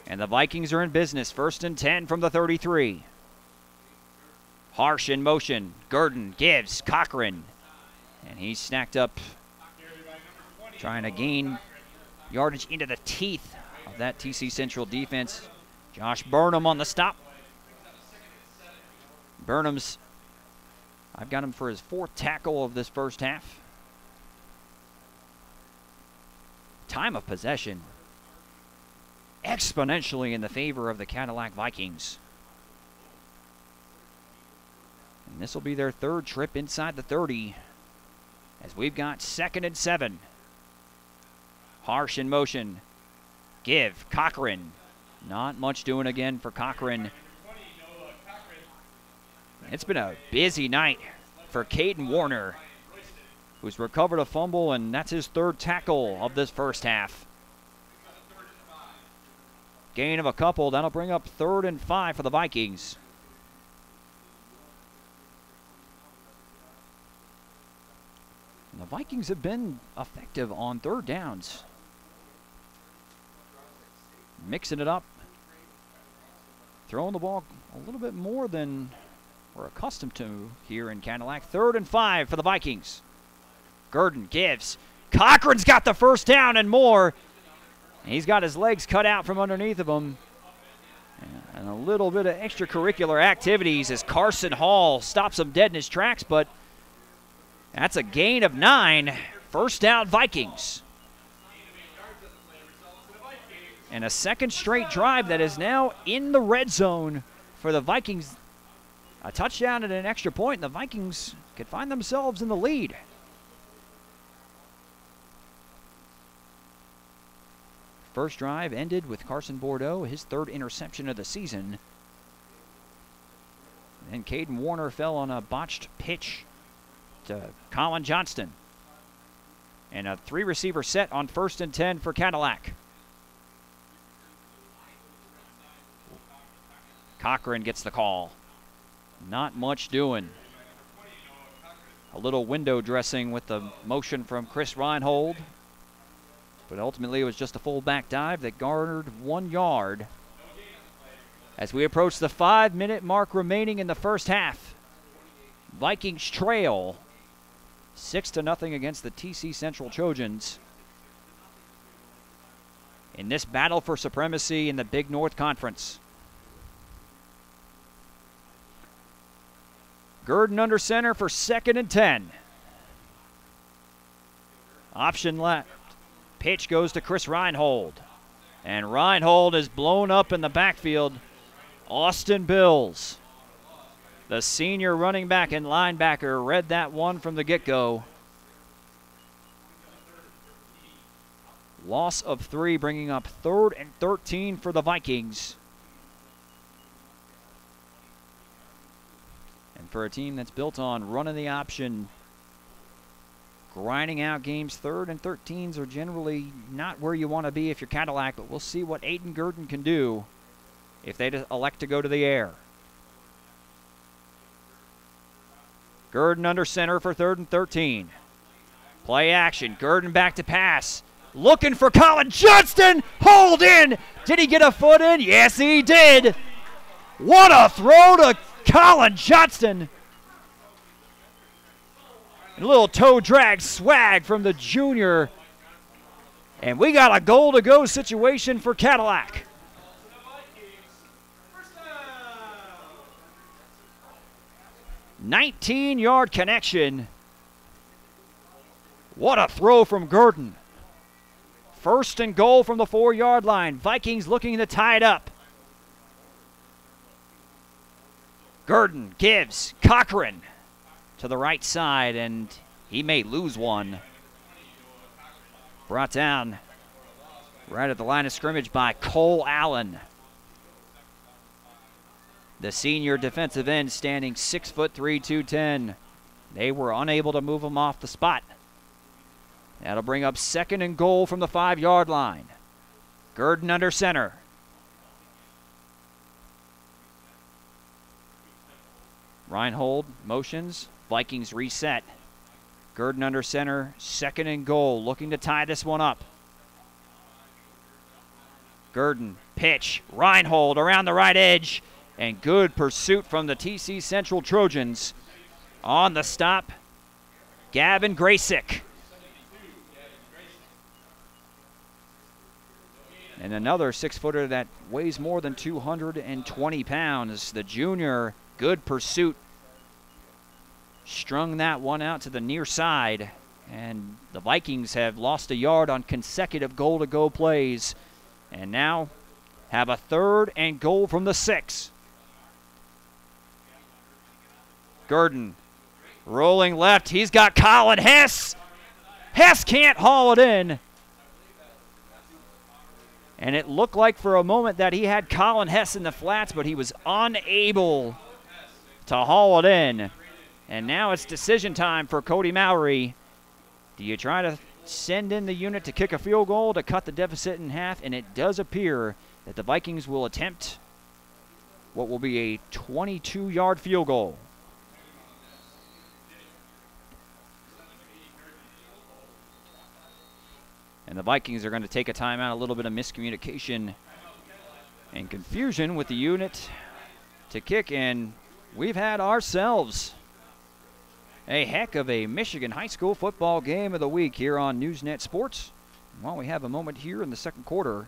And the Vikings are in business. 1st and 10 from the 33. Harsh in motion. Gurdon gives Cochran. And he's snacked up, trying to gain yardage into the teeth of that TC Central defense. Josh Burnham on the stop. Burnham's, I've got him for his 4th tackle of this first half. Time of possession exponentially in the favor of the Cadillac Vikings. And this will be their 3rd trip inside the 30 as we've got 2nd and 7. Harsh in motion. Give. Cochran. Not much doing again for Cochran. It's been a busy night for Caden Warner, who's recovered a fumble, and that's his 3rd tackle of this first half. Gain of a couple. That'll bring up 3rd and 5 for the Vikings. And the Vikings have been effective on 3rd downs. Mixing it up. Throwing the ball a little bit more than we're accustomed to here in Cadillac. 3rd and 5 for the Vikings. Gurdon gives. Cochran's got the first down and more. And he's got his legs cut out from underneath of him. And a little bit of extracurricular activities as Carson Hall stops him dead in his tracks, but that's a gain of 9. First down Vikings. And a 2nd straight drive that is now in the red zone for the Vikings. A touchdown and an extra point, and the Vikings could find themselves in the lead. first drive ended with Carson Bordeaux, his 3rd interception of the season. And Caden Warner fell on a botched pitch to Colin Johnston. And a 3-receiver set on 1st and 10 for Cadillac. Cochran gets the call. Not much doing. A little window dressing with the motion from Chris Reinhold. But ultimately it was just a fullback dive that garnered 1 yard. As we approach the 5-minute mark remaining in the first half, Vikings trail 6-0 against the TC Central Trojans in this battle for supremacy in the Big North Conference. Gurdon under center for 2nd and 10. Option left. Pitch goes to Chris Reinhold. And Reinhold is blown up in the backfield. Austin Bills, the senior running back and linebacker, read that one from the get-go. Loss of 3, bringing up 3rd and 13 for the Vikings. And for a team that's built on running the option, grinding out games, 3rd and 13s are generally not where you want to be if you're Cadillac, but we'll see what Aiden Gurdon can do if they elect to go to the air. Gurdon under center for 3rd and 13. Play action. Gurdon back to pass. Looking for Colin Johnston. Hold in. Did he get a foot in? Yes, he did. What a throw to Colin Johnston. A little toe drag swag from the junior. And we got a goal-to-go situation for Cadillac. 19-yard connection. What a throw from Gurdon. 1st and goal from the 4-yard line. Vikings looking to tie it up. Gurdon gives Cochran to the right side, and he may lose one. Brought down right at the line of scrimmage by Cole Allen. The senior defensive end standing 6'3", 210. They were unable to move him off the spot. That'll bring up 2nd and goal from the 5-yard line. Gurdon under center. Reinhold motions. Vikings reset. Gurdon under center. 2nd and goal. Looking to tie this one up. Gurdon pitch. Reinhold around the right edge. And good pursuit from the TC Central Trojans. On the stop, Gavin Graysick. And another 6-footer that weighs more than 220 pounds. The junior, good pursuit. Strung that one out to the near side. And the Vikings have lost a yard on consecutive goal-to-go plays. And now have a 3rd and goal from the 6. Gurdon rolling left. He's got Colin Hess. Hess can't haul it in. And it looked like for a moment that he had Colin Hess in the flats, but he was unable to haul it in. And now it's decision time for Cody Mowry. Do you try to send in the unit to kick a field goal to cut the deficit in half? And it does appear that the Vikings will attempt what will be a 22-yard field goal. And the Vikings are going to take a timeout, a little bit of miscommunication and confusion with the unit to kick. And we've had ourselves a heck of a Michigan high school football game of the week here on Newsnet Sports. While we have a moment here in the second quarter,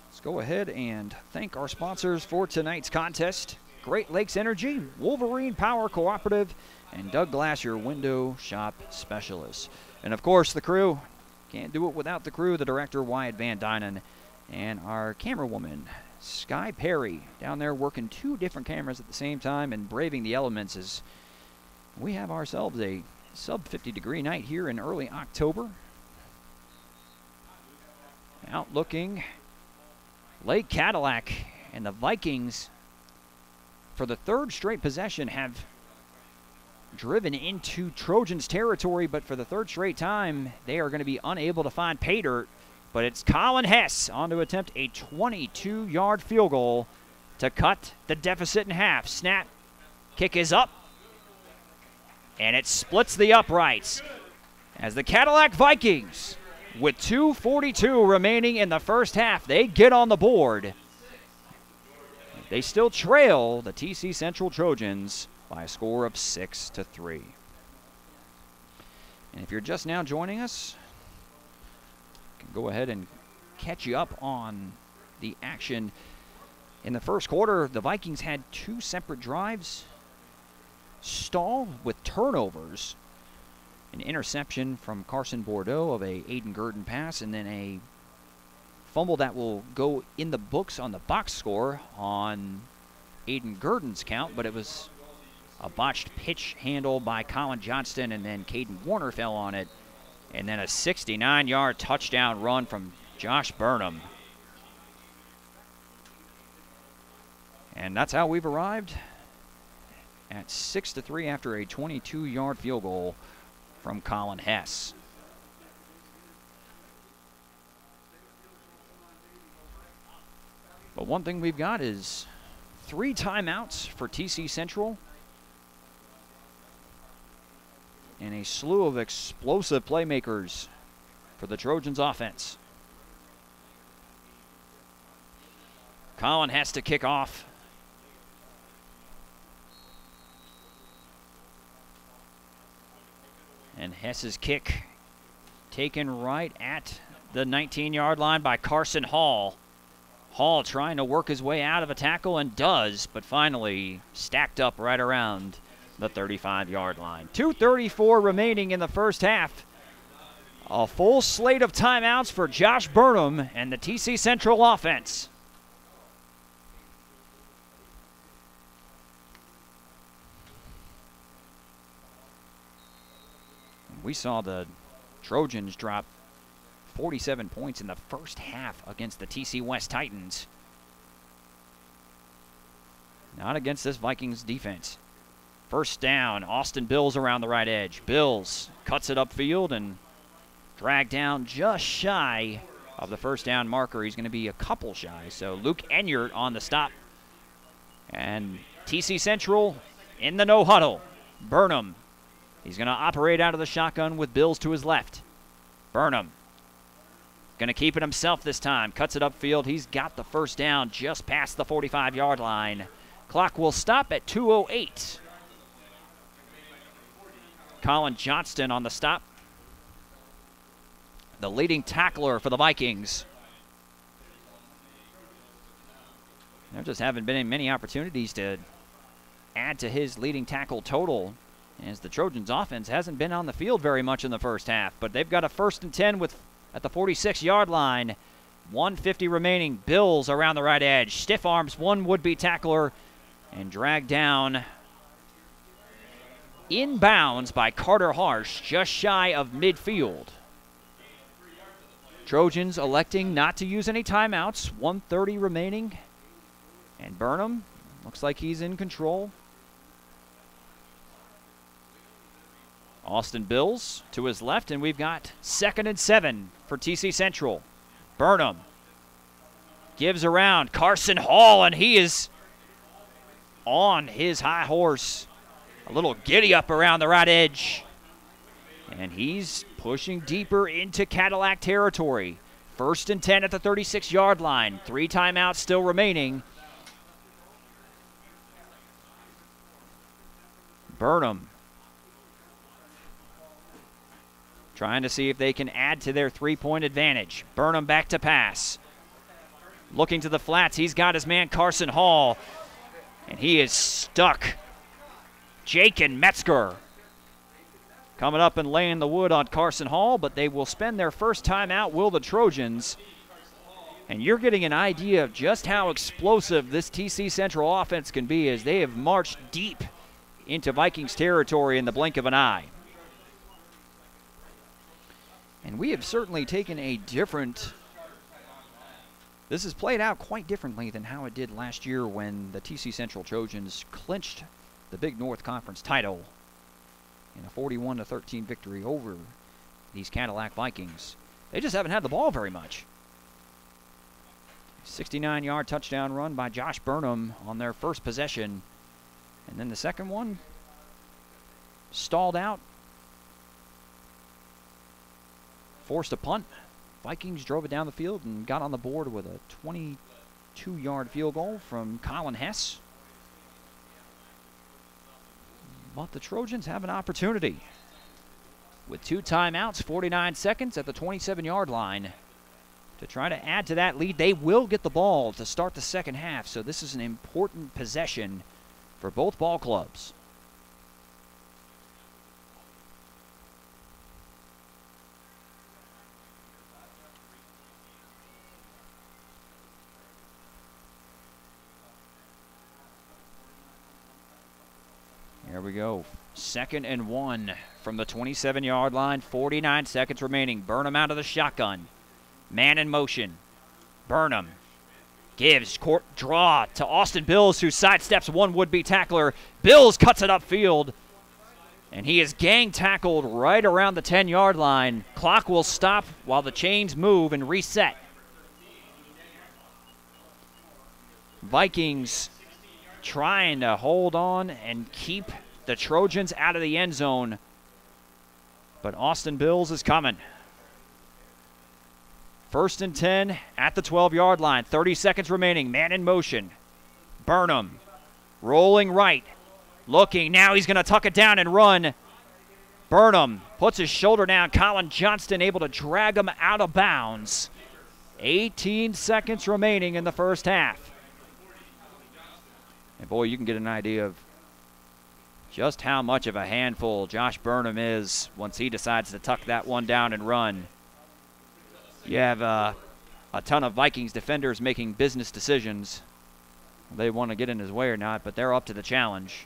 let's go ahead and thank our sponsors for tonight's contest. Great Lakes Energy, Wolverine Power Cooperative, and Doug Glass, your window shop specialist. And of course, the crew. Can't do it without the crew, the director, Wyatt Van Dynen, and our camerawoman, Sky Perry, down there working 2 different cameras at the same time and braving the elements as we have ourselves a sub-50-degree night here in early October. out looking Lake Cadillac, and the Vikings, for the third straight possession, have driven into Trojans territory, but for the third straight time, they are going to be unable to find pay dirt. But it's Colin Hess on to attempt a 22-yard field goal to cut the deficit in half. Snap, kick is up, and it splits the uprights as the Cadillac Vikings, with 2:42 remaining in the first half, they get on the board. They still trail the TC Central Trojans by a score of 6-3. And if you're just now joining us, I can go ahead and catch you up on the action. In the first quarter, the Vikings had two separate drives stall with turnovers. An interception from Carson Bordeaux of a Aiden Gurdon pass, and then a fumble that will go in the books on the box score on Aiden Gurdon's count, but it was a botched pitch handle by Colin Johnston, and then Caden Warner fell on it. And then a 69-yard touchdown run from Josh Burnham. And that's how we've arrived at 6-3 after a 22-yard field goal from Colin Hess. But one thing we've got is 3 timeouts for TC Central and a slew of explosive playmakers for the Trojans offense. Colin has to kick off. And Hess's kick taken right at the 19-yard line by Carson Hall. Hall trying to work his way out of a tackle, and does, but finally stacked up right around the 35-yard line. 2:34 remaining in the first half. A full slate of timeouts for Josh Burnham and the TC Central offense. We saw the Trojans drop 47 points in the first half against the TC West Titans. Not against this Vikings defense. First down, Austin Bills around the right edge. Bills cuts it upfield and dragged down just shy of the first down marker. He's going to be a couple shy. So Luke Enyart on the stop. And TC Central in the no huddle. Burnham. He's going to operate out of the shotgun with Bills to his left. Burnham going to keep it himself this time. Cuts it upfield. He's got the first down just past the 45-yard line. Clock will stop at 2:08. Colin Johnston on the stop. The leading tackler for the Vikings. There just haven't been many opportunities to add to his leading tackle total, as the Trojans offense hasn't been on the field very much in the first half. But they've got a 1st and 10 at the 46-yard line. 1:50 remaining. Bills around the right edge. Stiff arms one would-be tackler and dragged down inbounds by Carter Harsh just shy of midfield. Trojans electing not to use any timeouts. 1:30 remaining. And Burnham looks like he's in control. Austin Bills to his left, and we've got 2nd and 7 for TC Central. Burnham gives around Carson Hall, and he is on his high horse. A little giddy up around the right edge. And he's pushing deeper into Cadillac territory. 1st and 10 at the 36-yard line. 3 timeouts still remaining. Burnham trying to see if they can add to their 3-point advantage. Burnham back to pass. Looking to the flats. He's got his man Carson Hall. And he is stuck. Jake and Metzger coming up and laying the wood on Carson Hall, but they will spend their first time out, will the Trojans. And you're getting an idea of just how explosive this TC Central offense can be, as they have marched deep into Vikings territory in the blink of an eye. And we have certainly taken a different This has played out quite differently than how it did last year when the TC Central Trojans clinched the Big North Conference title in a 41-13 victory over these Cadillac Vikings. They just haven't had the ball very much. 69-yard touchdown run by Josh Burnham on their first possession. And then the second one stalled out. Forced a punt. Vikings drove it down the field and got on the board with a 22-yard field goal from Colin Hess. But the Trojans have an opportunity. With 2 timeouts, 49 seconds at the 27-yard line to try to add to that lead. They will get the ball to start the second half, so this is an important possession for both ball clubs. Here we go. 2nd and 1 from the 27-yard line. 49 seconds remaining. Burnham out of the shotgun. Man in motion. Burnham gives court draw to Austin Bills, who sidesteps one would-be tackler. Bills cuts it upfield, and he is gang tackled right around the 10-yard line. Clock will stop while the chains move and reset. Vikings trying to hold on and keep the Trojans out of the end zone, but Austin Bills is coming. 1st and 10 at the 12-yard line. 30 seconds remaining. Man in motion. Burnham rolling right. Looking. Now he's going to tuck it down and run. Burnham puts his shoulder down. Colin Johnston able to drag him out of bounds. 18 seconds remaining in the first half. And boy, you can get an idea of just how much of a handful Josh Burnham is once he decides to tuck that one down and run. You have a ton of Vikings defenders making business decisions. They want to get in his way or not, but they're up to the challenge.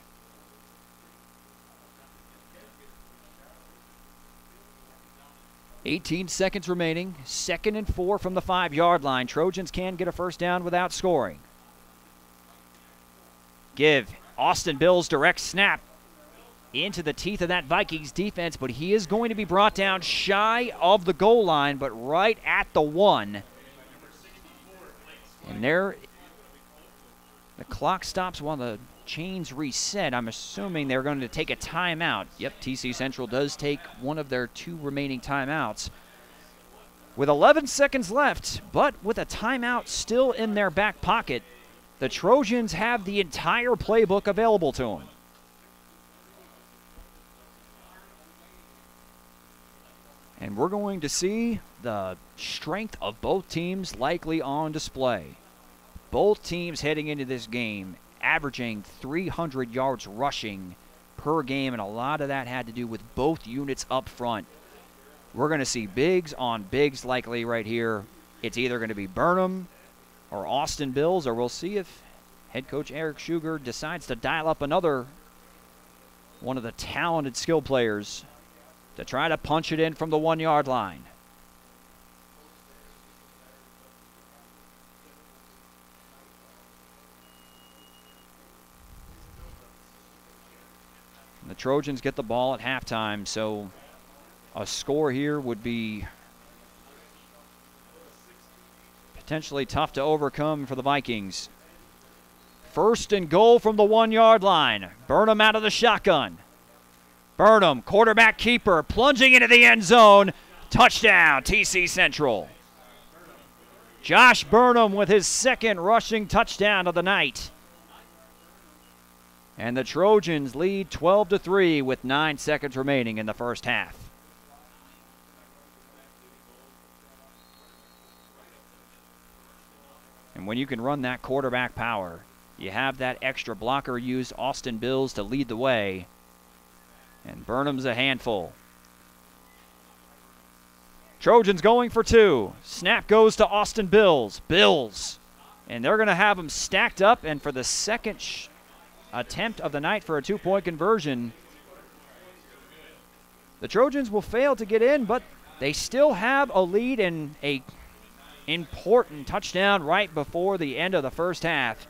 $18 seconds remaining. 2nd and 4 from the 5-yard line. Trojans can get a first down without scoring. Give Austin Bills direct snap into the teeth of that Vikings defense, but he is going to be brought down shy of the goal line, but right at the 1. And there, the clock stops while the chains reset. I'm assuming they're going to take a timeout. Yep, TC Central does take one of their 2 remaining timeouts. With 11 seconds left, but with a timeout still in their back pocket, the Trojans have the entire playbook available to them. And we're going to see the strength of both teams likely on display. Both teams heading into this game averaging 300 yards rushing per game, and a lot of that had to do with both units up front. We're going to see bigs on bigs likely right here. It's either going to be Burnham or Austin Bills, or we'll see if head coach Eric Schuger decides to dial up another one of the talented skill players to try to punch it in from the 1-yard line. The Trojans get the ball at halftime, so a score here would be potentially tough to overcome for the Vikings. 1st and goal from the 1-yard line. Burnham out of the shotgun. Burnham, quarterback keeper, plunging into the end zone. Touchdown, TC Central. Josh Burnham with his 2nd rushing touchdown of the night. And the Trojans lead 12-3 with 9 seconds remaining in the first half. And when you can run that quarterback power, you have that extra blocker used, Austin Bills, to lead the way. And Burnham's a handful. Trojans going for 2. Snap goes to Austin Bills. Bills. And they're going to have them stacked up, and for the second attempt of the night for a 2-point conversion, the Trojans will fail to get in, but they still have a lead and a important touchdown right before the end of the first half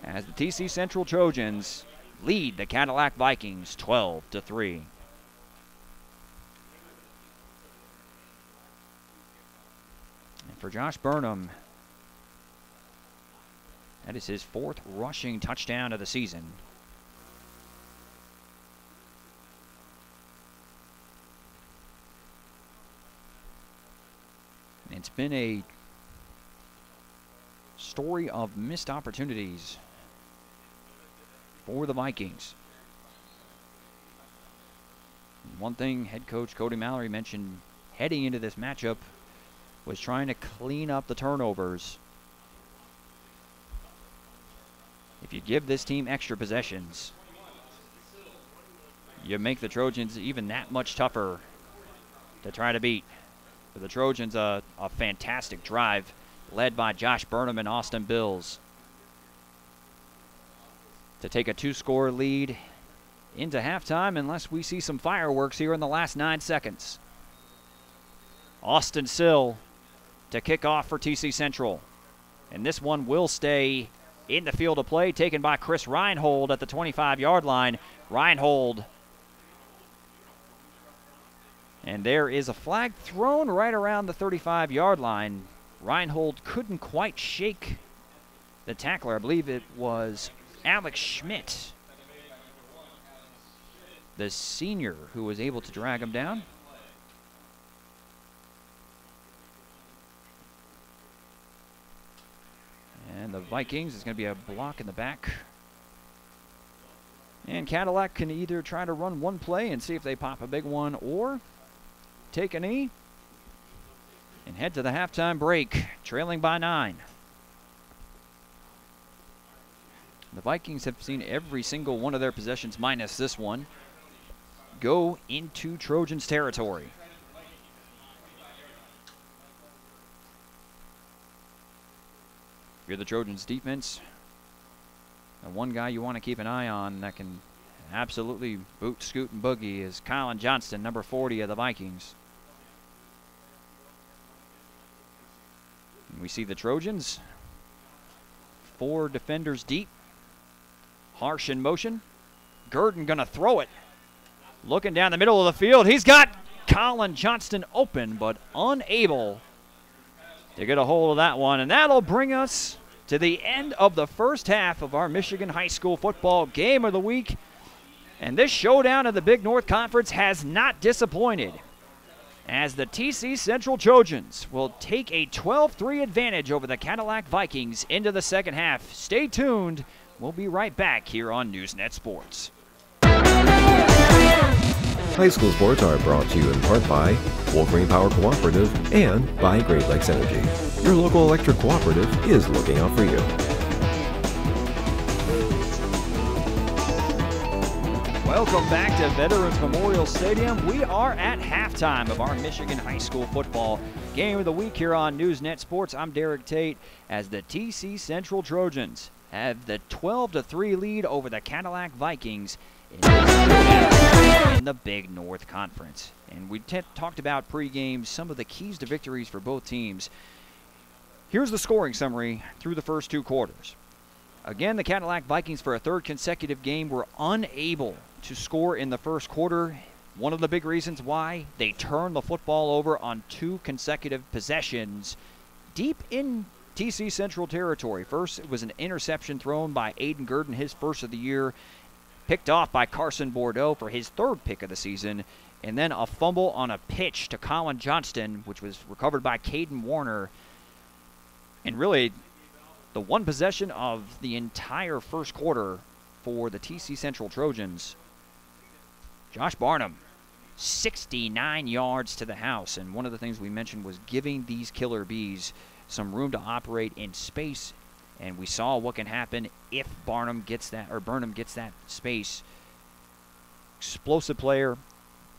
as the TC Central Trojans lead the Cadillac Vikings 12-3. And for Josh Burnham, that is his 4th rushing touchdown of the season. It's been a story of missed opportunities for the Vikings. One thing head coach Cody Mallory mentioned heading into this matchup was trying to clean up the turnovers. If you give this team extra possessions, you make the Trojans even that much tougher to try to beat. For the Trojans, a fantastic drive led by Josh Burnham and Austin Bills to take a 2-score lead into halftime unless we see some fireworks here in the last 9 seconds. Austin Sill to kick off for TC Central. And this one will stay in the field of play, taken by Chris Reinhold at the 25-yard line. Reinhold. And there is a flag thrown right around the 35-yard line. Reinhold couldn't quite shake the tackler. I believe it was Alex Schmidt, the senior, who was able to drag him down. And the Vikings is going to be a block in the back. And Cadillac can either try to run one play and see if they pop a big one, or take a knee and head to the halftime break, trailing by 9. The Vikings have seen every single one of their possessions, minus this one, go into Trojans territory. If you're the Trojans defense, the one guy you want to keep an eye on that can absolutely boot, scoot, and boogie is Colin Johnston, number 40 of the Vikings. And we see the Trojans, 4 defenders deep. Harsh in motion. Gurdon going to throw it. Looking down the middle of the field. He's got Colin Johnston open, but unable to get a hold of that one. And that'll bring us to the end of the first half of our Michigan High School football game of the week. And this showdown of the Big North Conference has not disappointed, as the TC Central Trojans will take a 12-3 advantage over the Cadillac Vikings into the second half. Stay tuned. We'll be right back here on Newsnet Sports. High school sports are brought to you in part by Wolverine Power Cooperative and by Great Lakes Energy. Your local electric cooperative is looking out for you. Welcome back to Veterans Memorial Stadium. We are at halftime of our Michigan High School football game of the week here on Newsnet Sports. I'm Derek Tate, as the TC Central Trojans have the 12-3 lead over the Cadillac Vikings in the Big North Conference. And we talked about pregame some of the keys to victories for both teams. Here's the scoring summary through the first 2 quarters. Again, the Cadillac Vikings, for a 3rd consecutive game, were unable to score in the first quarter. One of the big reasons why: they turned the football over on 2 consecutive possessions deep in TC Central territory. First, it was an interception thrown by Aiden Gurdon, his first of the year, picked off by Carson Bordeaux for his 3rd pick of the season, and then a fumble on a pitch to Colin Johnston, which was recovered by Caden Warner. And really, the one possession of the entire first quarter for the TC Central Trojans, Josh Barnum, 69 yards to the house. And one of the things we mentioned was giving these killer bees some room to operate in space, and we saw what can happen if Burnham gets that space. Explosive player.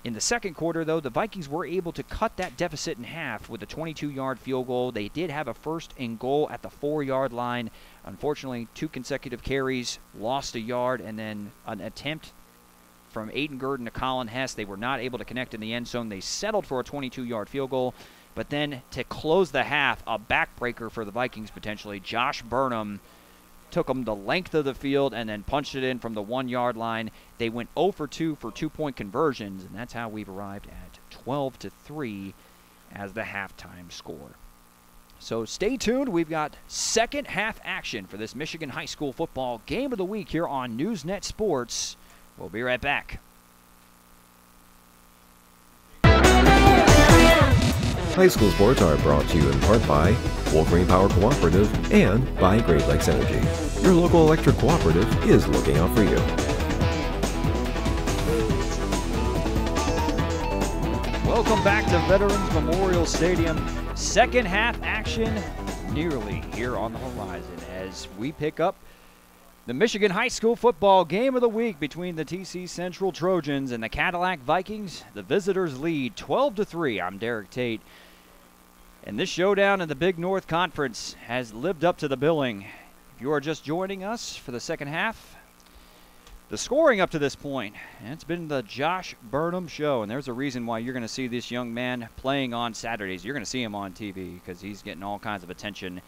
In the second quarter, though, the Vikings were able to cut that deficit in half with a 22-yard field goal. They did have a 1st and goal at the 4-yard line. Unfortunately, 2 consecutive carries, lost a yard, and then an attempt from Aiden Gurdon to Colin Hess. They were not able to connect in the end zone. They settled for a 22-yard field goal. But then to close the half, a backbreaker for the Vikings potentially. Josh Burnham took them the length of the field and then punched it in from the 1-yard line. They went 0 for 2 for 2-point conversions, and that's how we've arrived at 12-3 as the halftime score. So stay tuned. We've got second half action for this Michigan High School football game of the week here on NewsNet Sports. We'll be right back. High school sports are brought to you in part by Wolverine Power Cooperative and by Great Lakes Energy. Your local electric cooperative is looking out for you. Welcome back to Veterans Memorial Stadium. Second half action nearly here on the horizon as we pick up the Michigan High School football game of the week between the TC Central Trojans and the Cadillac Vikings. The visitors lead 12-3. I'm Derek Tate. And this showdown in the Big North Conference has lived up to the billing. If you are just joining us for the second half, the scoring up to this point, and it's been the Josh Burnham show, and there's a reason why you're going to see this young man playing on Saturdays. You're going to see him on TV because he's getting all kinds of attention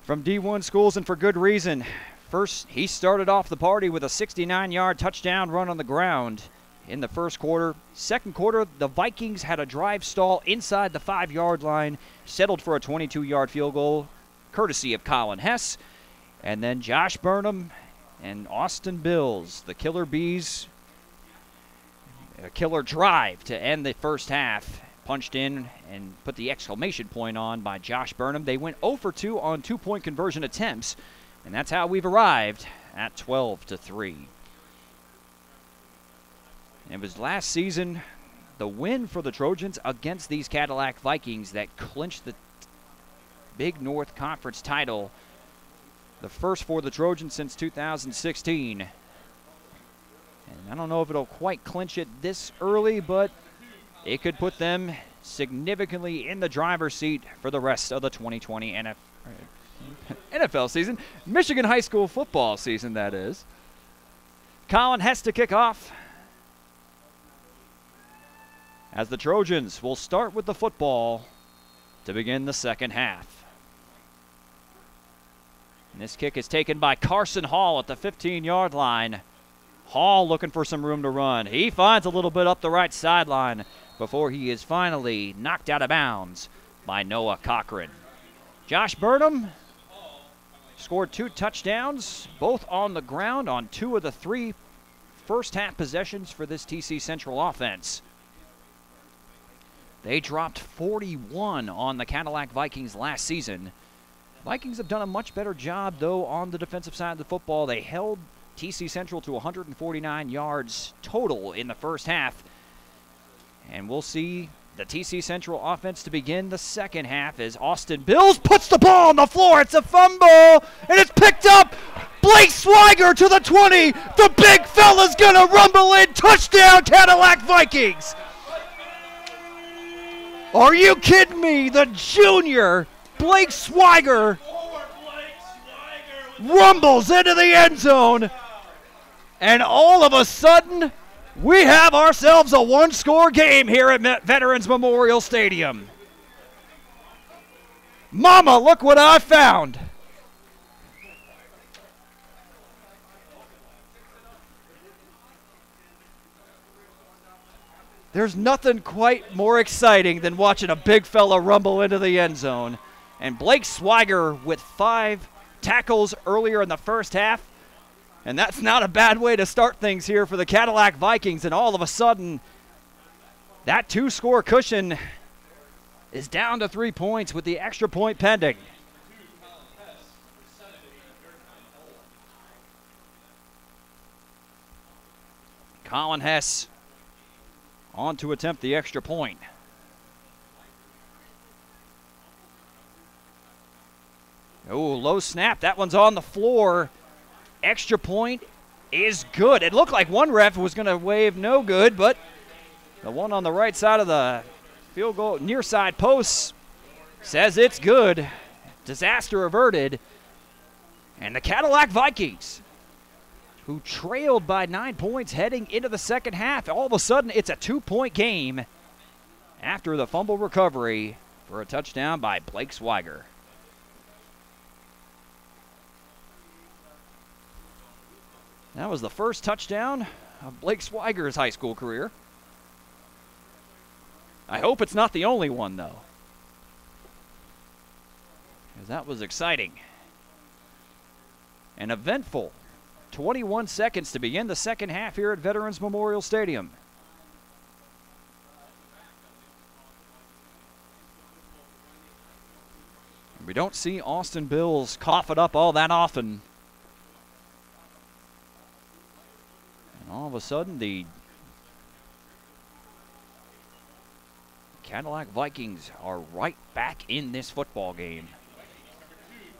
from D1 schools, and for good reason. First, he started off the party with a 69-yard touchdown run on the ground in the first quarter. Second quarter, the Vikings had a drive stall inside the 5-yard line, settled for a 22-yard field goal, courtesy of Colin Hess. And then Josh Burnham and Austin Bills, the Killer Bees, a killer drive to end the first half, punched in and put the exclamation point on by Josh Burnham. They went 0 for 2 on 2-point conversion attempts, and that's how we've arrived at 12-3. It was last season the win for the Trojans against these Cadillac Vikings that clinched the Big North Conference title, the first for the Trojans since 2016. And I don't know if it'll quite clinch it this early, but it could put them significantly in the driver's seat for the rest of the 2020 NFL season. Michigan High School football season, that is. Colin Hess to kick off, as the Trojans will start with the football to begin the second half. And this kick is taken by Carson Hall at the 15-yard line. Hall looking for some room to run. He finds a little bit up the right sideline before he is finally knocked out of bounds by Noah Cochran. Josh Burnham scored 2 touchdowns, both on the ground on 2 of the 3 first-half possessions for this TC Central offense. They dropped 41 on the Cadillac Vikings last season. Vikings have done a much better job, though, on the defensive side of the football. They held TC Central to 149 yards total in the first half. And we'll see the TC Central offense to begin the second half as Austin Bills puts the ball on the floor. It's a fumble, and it's picked up. Blake Swiger to the 20. The big fella's going to rumble in. Touchdown, Cadillac Vikings. Are you kidding me? The junior, Blake Swiger, rumbles into the end zone. And all of a sudden, we have ourselves a one-score game here at Veterans Memorial Stadium. Mama, look what I found. There's nothing quite more exciting than watching a big fella rumble into the end zone. And Blake Swiger with 5 tackles earlier in the first half. And that's not a bad way to start things here for the Cadillac Vikings. And all of a sudden, that 2-score cushion is down to 3 points with the extra point pending. Colin Hess on to attempt the extra point. Oh, low snap. That one's on the floor. Extra point is good. It looked like one ref was going to wave no good, but the one on the right side of the field goal near side post says it's good. Disaster averted. And the Cadillac Vikings, who trailed by 9 points heading into the second half, all of a sudden it's a 2-point game. after the fumble recovery for a touchdown by Blake Swiger. That was the first touchdown of Blake Swiger's high school career. I hope it's not the only one, though, because that was exciting. An eventful 21 seconds to begin the second half here at Veterans Memorial Stadium. We don't see Austin Bills cough it up all that often. And all of a sudden, the Cadillac Vikings are right back in this football game.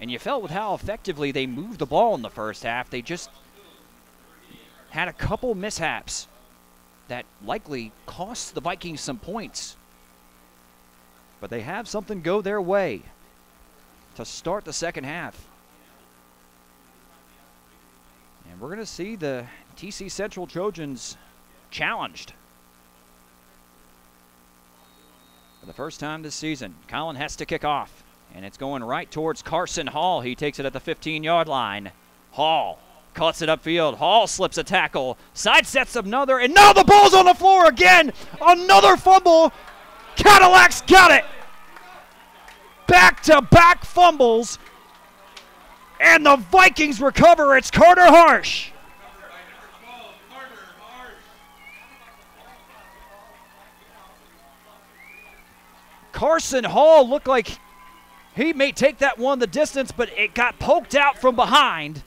And you felt with how effectively they moved the ball in the first half. They just had a couple mishaps that likely cost the Vikings some points. But they have something go their way to start the second half. And we're going to see the TC Central Trojans challenged for the first time this season. Colin has to kick off, and it's going right towards Carson Hall. He takes it at the 15-yard line. Hall cuts it upfield. Hall slips a tackle, sidesteps another, and now the ball's on the floor again. Another fumble. Cadillac's got it. Back-to-back fumbles, and the Vikings recover. It's Carter Harsh. Carson Hall looked like he may take that one the distance, but it got poked out from behind.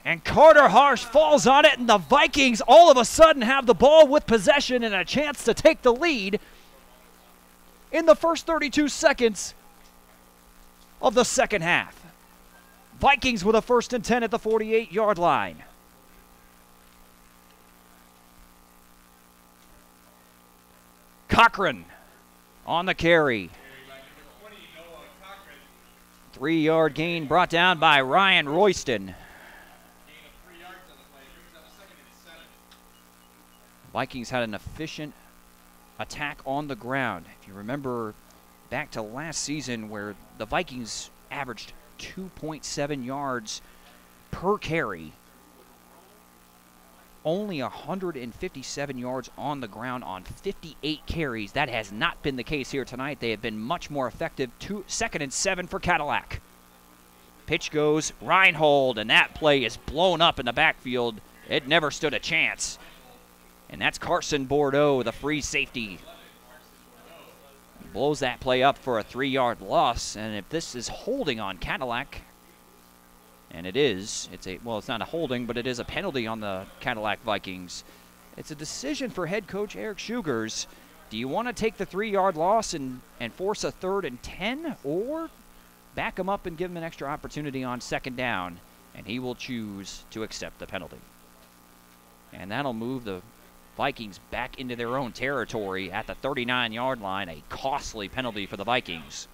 And Carter Harsh falls on it, and the Vikings all of a sudden have the ball with possession and a chance to take the lead in the first 32 seconds of the second half. Vikings with a 1st and 10 at the 48-yard line. Cochran on the carry. 3-yard gain brought down by Ryan Royston. Vikings had an efficient attack on the ground. If you remember back to last season where the Vikings averaged 2.7 yards per carry, only 157 yards on the ground on 58 carries. That has not been the case here tonight. They have been much more effective. 2nd and 7 for Cadillac. Pitch goes Reinhold, and that play is blown up in the backfield. It never stood a chance. And that's Carson Bordeaux, the free safety. He blows that play up for a 3-yard loss. And if this is holding on Cadillac, and it is, well, it's not a holding, but it is a penalty on the Cadillac Vikings. It's a decision for head coach Eric Schugers. Do you want to take the 3-yard loss and force a 3rd and 10, or back him up and give him an extra opportunity on 2nd down? And he will choose to accept the penalty. And that'll move the Vikings back into their own territory at the 39-yard line, a costly penalty for the Vikings.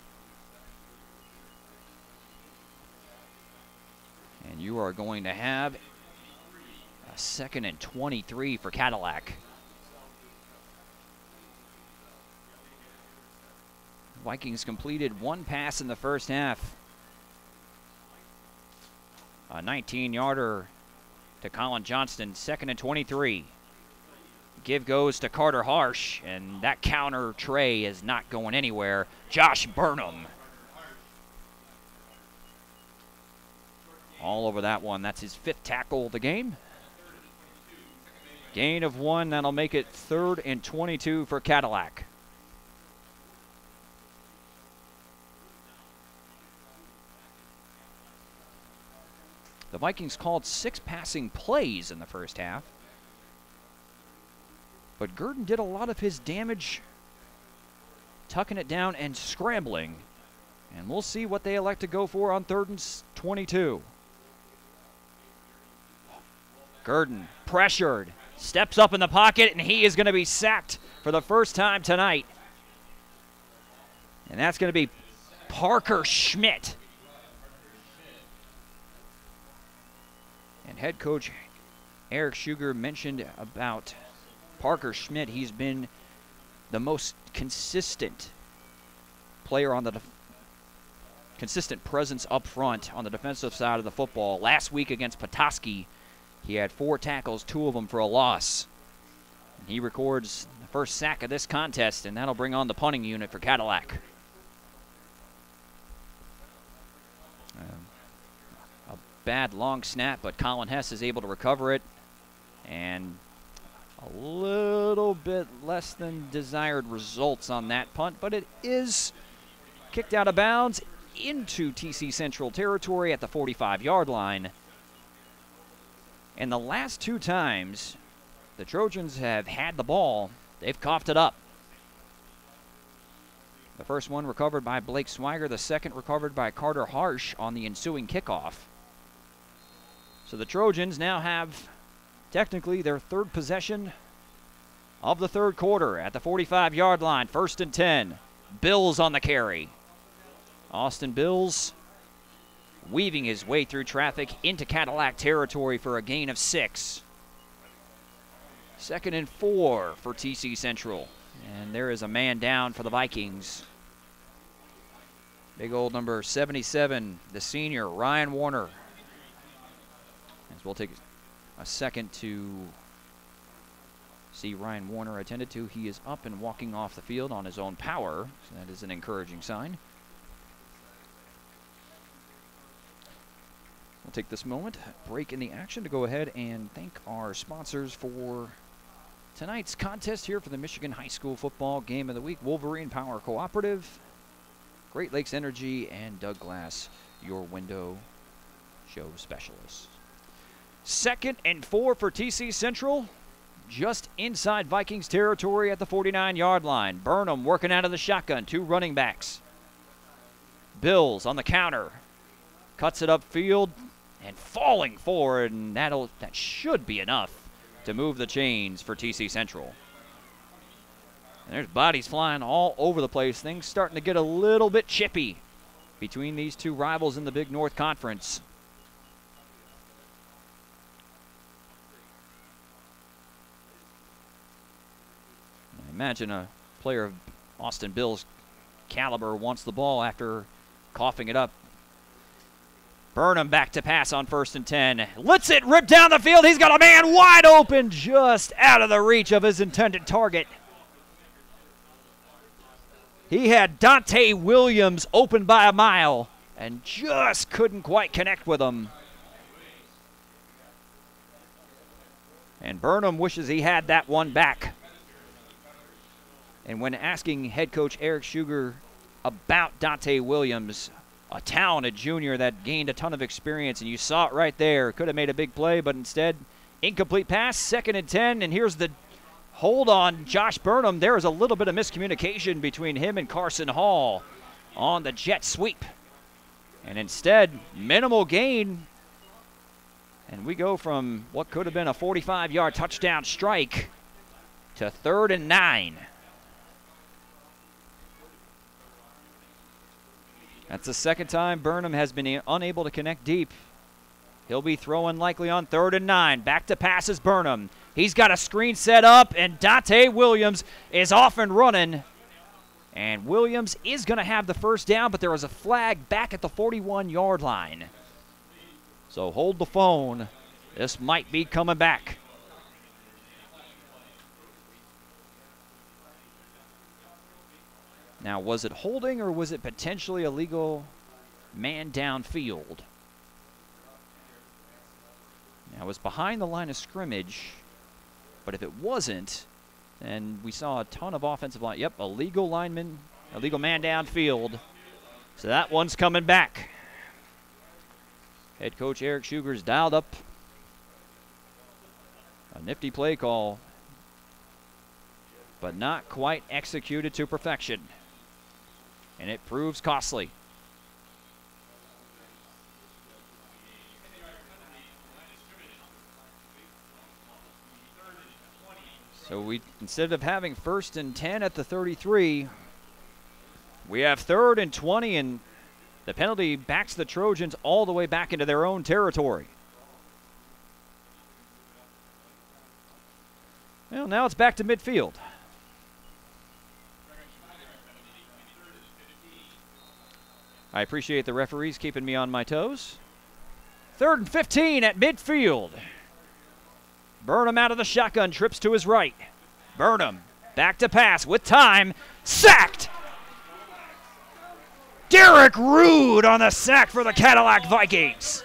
And you are going to have a 2nd and 23 for Cadillac. Vikings completed 1 pass in the first half. A 19-yarder to Colin Johnston, 2nd and 23. Give goes to Carter Harsh, and that counter tray is not going anywhere. Josh Burnham all over that one. That's his 5th tackle of the game. Gain of 1. That'll make it 3rd and 22 for Cadillac. The Vikings called 6 passing plays in the first half. But Gurdon did a lot of his damage tucking it down and scrambling. And we'll see what they elect to go for on 3rd and 22. Gurdon pressured, steps up in the pocket, and he is going to be sacked for the first time tonight. And that's going to be Parker Schmidt. And head coach Eric Schuger mentioned about Parker Schmidt. He's been the most consistent player on the consistent presence up front on the defensive side of the football. Last week against Petoskey, he had 4 tackles, 2 of them for a loss. And he records the first sack of this contest, and that'll bring on the punting unit for Cadillac. A bad long snap, but Colin Hess is able to recover it. And a little bit less than desired results on that punt, but it is kicked out of bounds into TC Central territory at the 45-yard line. And the last 2 times the Trojans have had the ball, they've coughed it up. The first one recovered by Blake Swiger, the second recovered by Carter Harsh on the ensuing kickoff. So the Trojans now have technically their 3rd possession of the 3rd quarter at the 45-yard line. 1st and 10. Bills on the carry. Austin Bills weaving his way through traffic into Cadillac territory for a gain of 6. 2nd and 4 for TC Central. And there is a man down for the Vikings. Big old number 77, the senior, Ryan Warner. As we'll take a second to see Ryan Warner attended to. He is up and walking off the field on his own power, so that is an encouraging sign. We'll take this moment, break in the action, to go ahead and thank our sponsors for tonight's contest here for the Michigan High School Football Game of the Week. Wolverine Power Cooperative, Great Lakes Energy, and Doug Glass, your window show specialist. 2nd and 4 for TC Central, just inside Vikings territory at the 49-yard line. Burnham working out of the shotgun, 2 running backs. Bills on the counter, cuts it upfield and falling forward, and that should be enough to move the chains for TC Central. And there's bodies flying all over the place. Things starting to get a little bit chippy between these 2 rivals in the Big North Conference. Imagine a player of Austin Bill's caliber wants the ball after coughing it up. Burnham back to pass on 1st and 10. Lets it rip down the field. He's got a man wide open, just out of the reach of his intended target. He had Dante Williams open by a mile and just couldn't quite connect with him. And Burnham wishes he had that one back. And when asking head coach Eric Schuger about Dante Williams, a talented junior that gained a ton of experience, and you saw it right there, could have made a big play, but instead, incomplete pass, 2nd and 10, and here's the hold on Josh Burnham. There is a little bit of miscommunication between him and Carson Hall on the jet sweep. And instead, minimal gain, and we go from what could have been a 45-yard touchdown strike to 3rd and 9. That's the 2nd time Burnham has been unable to connect deep. He'll be throwing likely on 3rd and 9. Back to passes Burnham. He's got a screen set up, and Dante Williams is off and running. And Williams is going to have the 1st down, but there was a flag back at the 41-yard line. So hold the phone. This might be coming back. Now, was it holding or was it potentially a legal man downfield? Now, it was behind the line of scrimmage, but if it wasn't, then we saw a ton of offensive line. Yep, a legal lineman, a legal man downfield. So that one's coming back. Head coach Eric Schuger's dialed up a nifty play call, but not quite executed to perfection. And it proves costly. So instead of having 1st and 10 at the 33, we have 3rd and 20, and the penalty backs the Trojans all the way back into their own territory. Well, now it's back to midfield. I appreciate the referees keeping me on my toes. 3rd and 15 at midfield. Burnham out of the shotgun, trips to his right. Burnham back to pass with time. Sacked! Derek Rude on the sack for the Cadillac Vikings.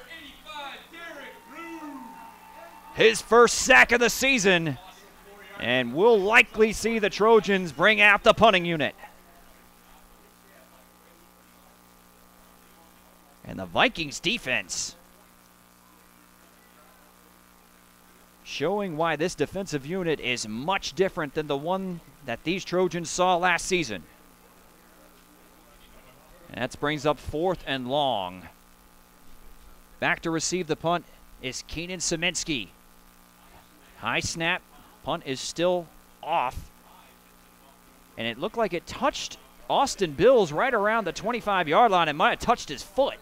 His first sack of the season. And we'll likely see the Trojans bring out the punting unit. And the Vikings defense showing why this defensive unit is much different than the one that these Trojans saw last season. And that brings up 4th and long. Back to receive the punt is Keenan Szymanski. High snap. Punt is still off. And it looked like it touched Austin Bills right around the 25-yard line. It might have touched his foot.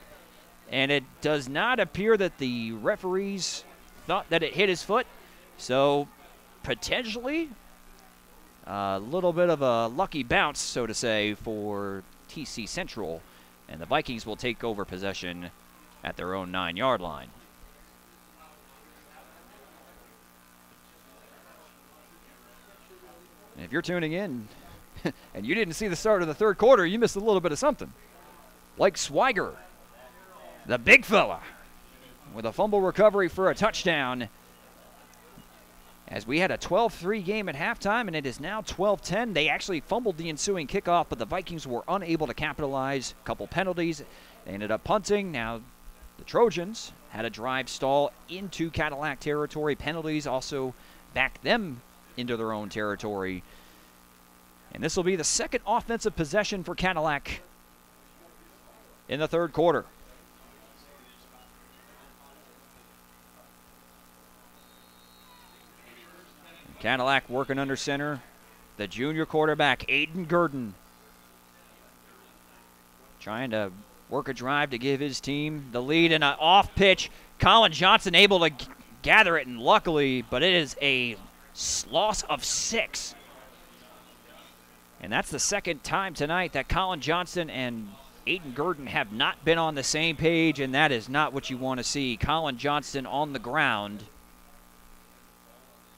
And it does not appear that the referees thought that it hit his foot. So potentially a little bit of a lucky bounce, so to say, for TC Central. And the Vikings will take over possession at their own 9-yard line. And if you're tuning in and you didn't see the start of the 3rd quarter, you missed a little bit of something. Blake Swiger, the big fella, with a fumble recovery for a touchdown. As we had a 12-3 game at halftime, and it is now 12-10. They actually fumbled the ensuing kickoff, but the Vikings were unable to capitalize. A couple penalties. They ended up punting. Now the Trojans had a drive stall into Cadillac territory. Penalties also backed them into their own territory. And this will be the second offensive possession for Cadillac in the 3rd quarter. Cadillac working under center. The junior quarterback, Aiden Gurdon, trying to work a drive to give his team the lead. And an off pitch, Colin Johnson able to gather it, and luckily, but it is a loss of 6. And that's the second time tonight that Colin Johnson and Aiden Gurdon have not been on the same page, and that is not what you want to see. Colin Johnson on the ground,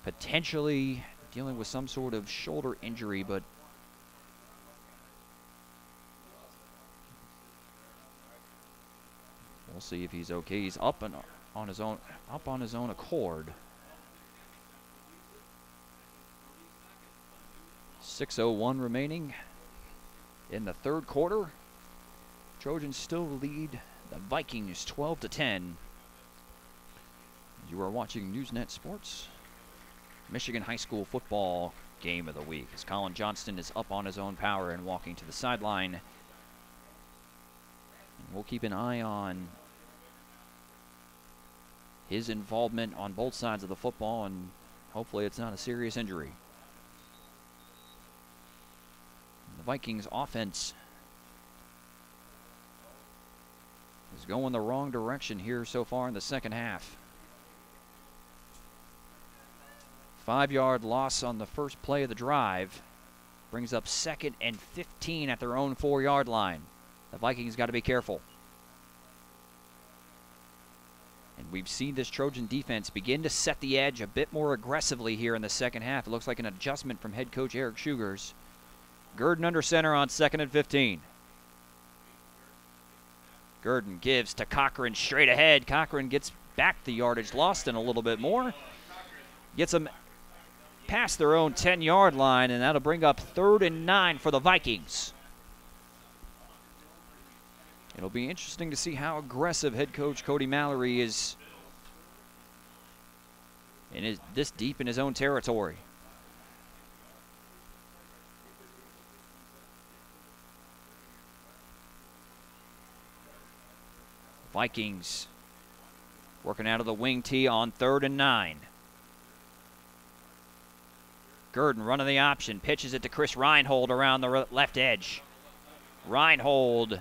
potentially dealing with some sort of shoulder injury, but we'll see if he's okay. He's up and on his own accord. 6:01 remaining in the 3rd quarter. Trojans still lead the Vikings 12-10. You are watching Newsnet Sports. Michigan High School football game of the week as Colin Johnston is up on his own power and walking to the sideline. And we'll keep an eye on his involvement on both sides of the football, and hopefully it's not a serious injury. The Vikings offense is going the wrong direction here so far in the second half. 5-yard loss on the first play of the drive brings up 2nd and 15 at their own 4-yard line. The Vikings got to be careful. And we've seen this Trojan defense begin to set the edge a bit more aggressively here in the second half. It looks like an adjustment from head coach Eric Schugers. Gurdon under center on 2nd and 15. Gurdon gives to Cochran straight ahead. Cochran gets back the yardage lost and a little bit more. Gets them past their own 10-yard line, and that'll bring up 3rd and 9 for the Vikings. It'll be interesting to see how aggressive head coach Cody Mallory is this deep in his own territory. Vikings working out of the wing tee on 3rd and 9. Gurdon running the option, pitches it to Chris Reinhold around the left edge. Reinhold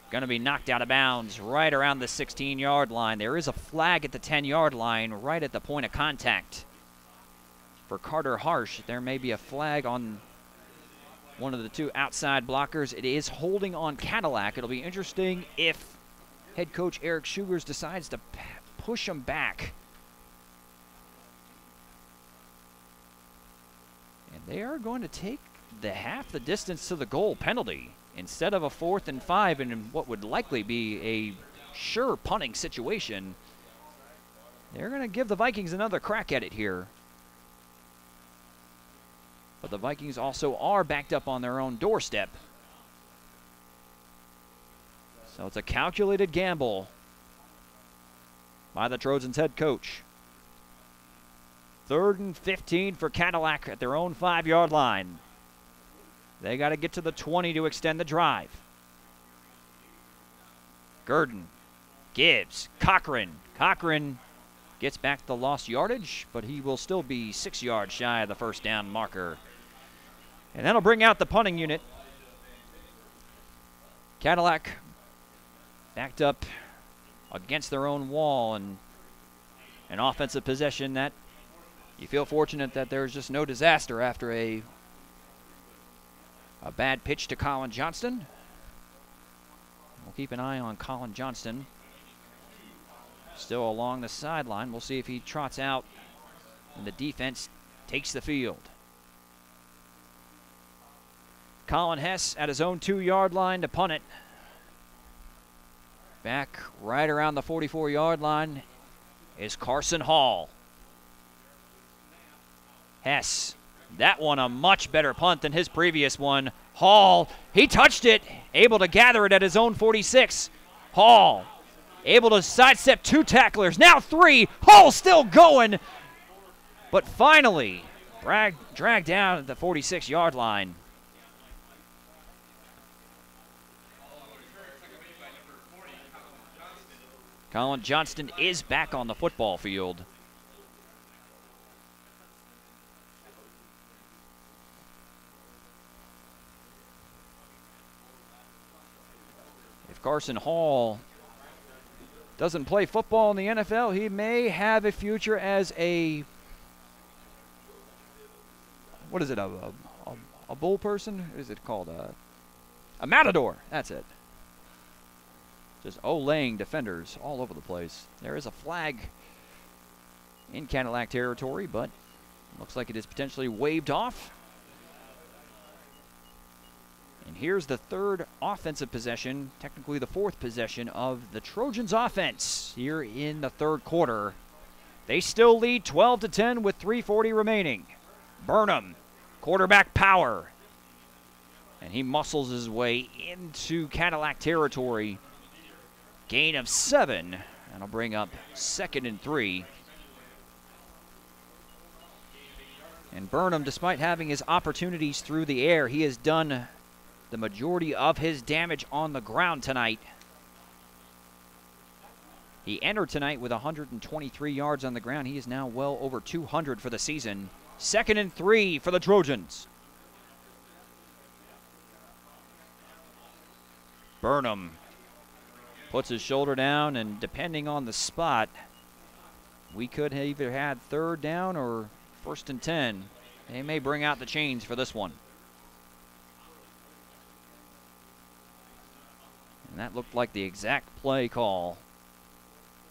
going to be knocked out of bounds right around the 16-yard line. There is a flag at the 10-yard line right at the point of contact. For Carter Harsh, there may be a flag on one of the two outside blockers. It is holding on Cadillac. It'll be interesting if head coach Eric Schugers decides to push him back. And they are going to take the half the distance to the goal penalty instead of a 4th and 5 in what would likely be a sure punting situation. They're going to give the Vikings another crack at it here. But the Vikings also are backed up on their own doorstep. So it's a calculated gamble by the Trojans head coach. 3rd and 15 for Cadillac at their own 5-yard line. They got to get to the 20 to extend the drive. Gurdon gives. Cochran. Cochran gets back the lost yardage, but he will still be 6 yards shy of the first down marker. And that'll bring out the punting unit. Cadillac backed up against their own wall, and an offensive possession that you feel fortunate that there's just no disaster after a bad pitch to Colin Johnston. We'll keep an eye on Colin Johnston. Still along the sideline. We'll see if he trots out and the defense takes the field. Colin Hess at his own 2-yard line to punt it. Back right around the 44-yard line is Carson Hall. Hess, that one a much better punt than his previous one. Hall, he touched it, able to gather it at his own 46. Hall, able to sidestep 2 tacklers, now 3. Hall still going, but finally dragged down at the 46-yard line. Colin Johnston is back on the football field. If Carson Hall doesn't play football in the NFL, he may have a future as a, what is it, a bull person? What is it called? A matador, that's it. Just olaying defenders all over the place. There is a flag in Cadillac territory, but looks like it is potentially waved off. And here's the 3rd offensive possession, technically the 4th possession of the Trojans offense here in the 3rd quarter. They still lead 12-10 with 3:40 remaining. Burnham, quarterback power. And he muscles his way into Cadillac territory. Gain of 7, and I'll bring up 2nd and 3. And Burnham, despite having his opportunities through the air, he has done the majority of his damage on the ground tonight. He entered tonight with 123 yards on the ground. He is now well over 200 for the season. 2nd and 3 for the Trojans. Burnham puts his shoulder down, and depending on the spot, we could have either had 3rd down or 1st and 10. They may bring out the chains for this one. And that looked like the exact play call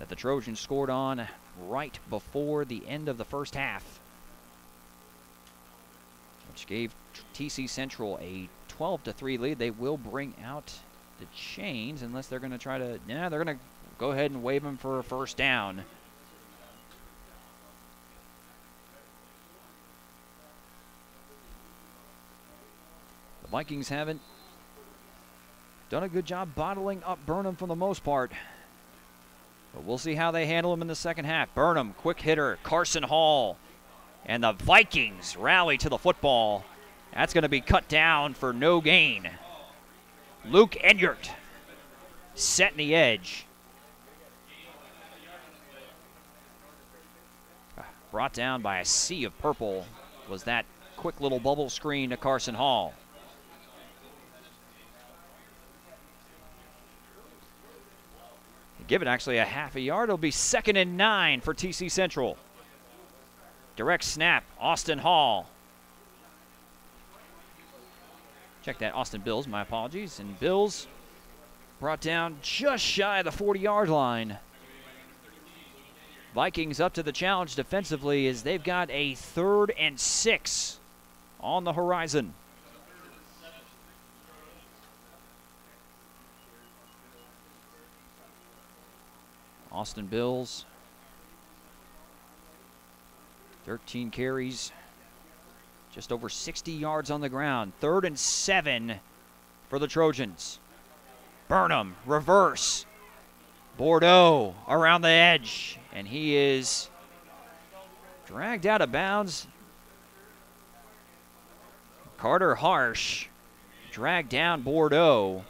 that the Trojans scored on right before the end of the first half, which gave TC Central a 12-3 lead. They will bring out the chains unless they're going to try to, they're going to go ahead and wave them for a 1st down. The Vikings haven't done a good job bottling up Burnham for the most part, but we'll see how they handle him in the second half. Burnham, quick hitter, Carson Hall, and the Vikings rally to the football. That's going to be cut down for no gain. Luke Enyart setting the edge. Brought down by a sea of purple was that quick little bubble screen to Carson Hall. Give it actually a half a yard. It'll be 2nd and 9 for TC Central. Direct snap, Austin Hall. Check that, Austin Bills, my apologies. And Bills brought down just shy of the 40-yard line. Vikings up to the challenge defensively as they've got a 3rd and 6 on the horizon. Austin Bills, 13 carries, just over 60 yards on the ground. 3rd and 7 for the Trojans. Burnham, reverse. Bordeaux around the edge, and he is dragged out of bounds. Carter Harsh dragged down Bordeaux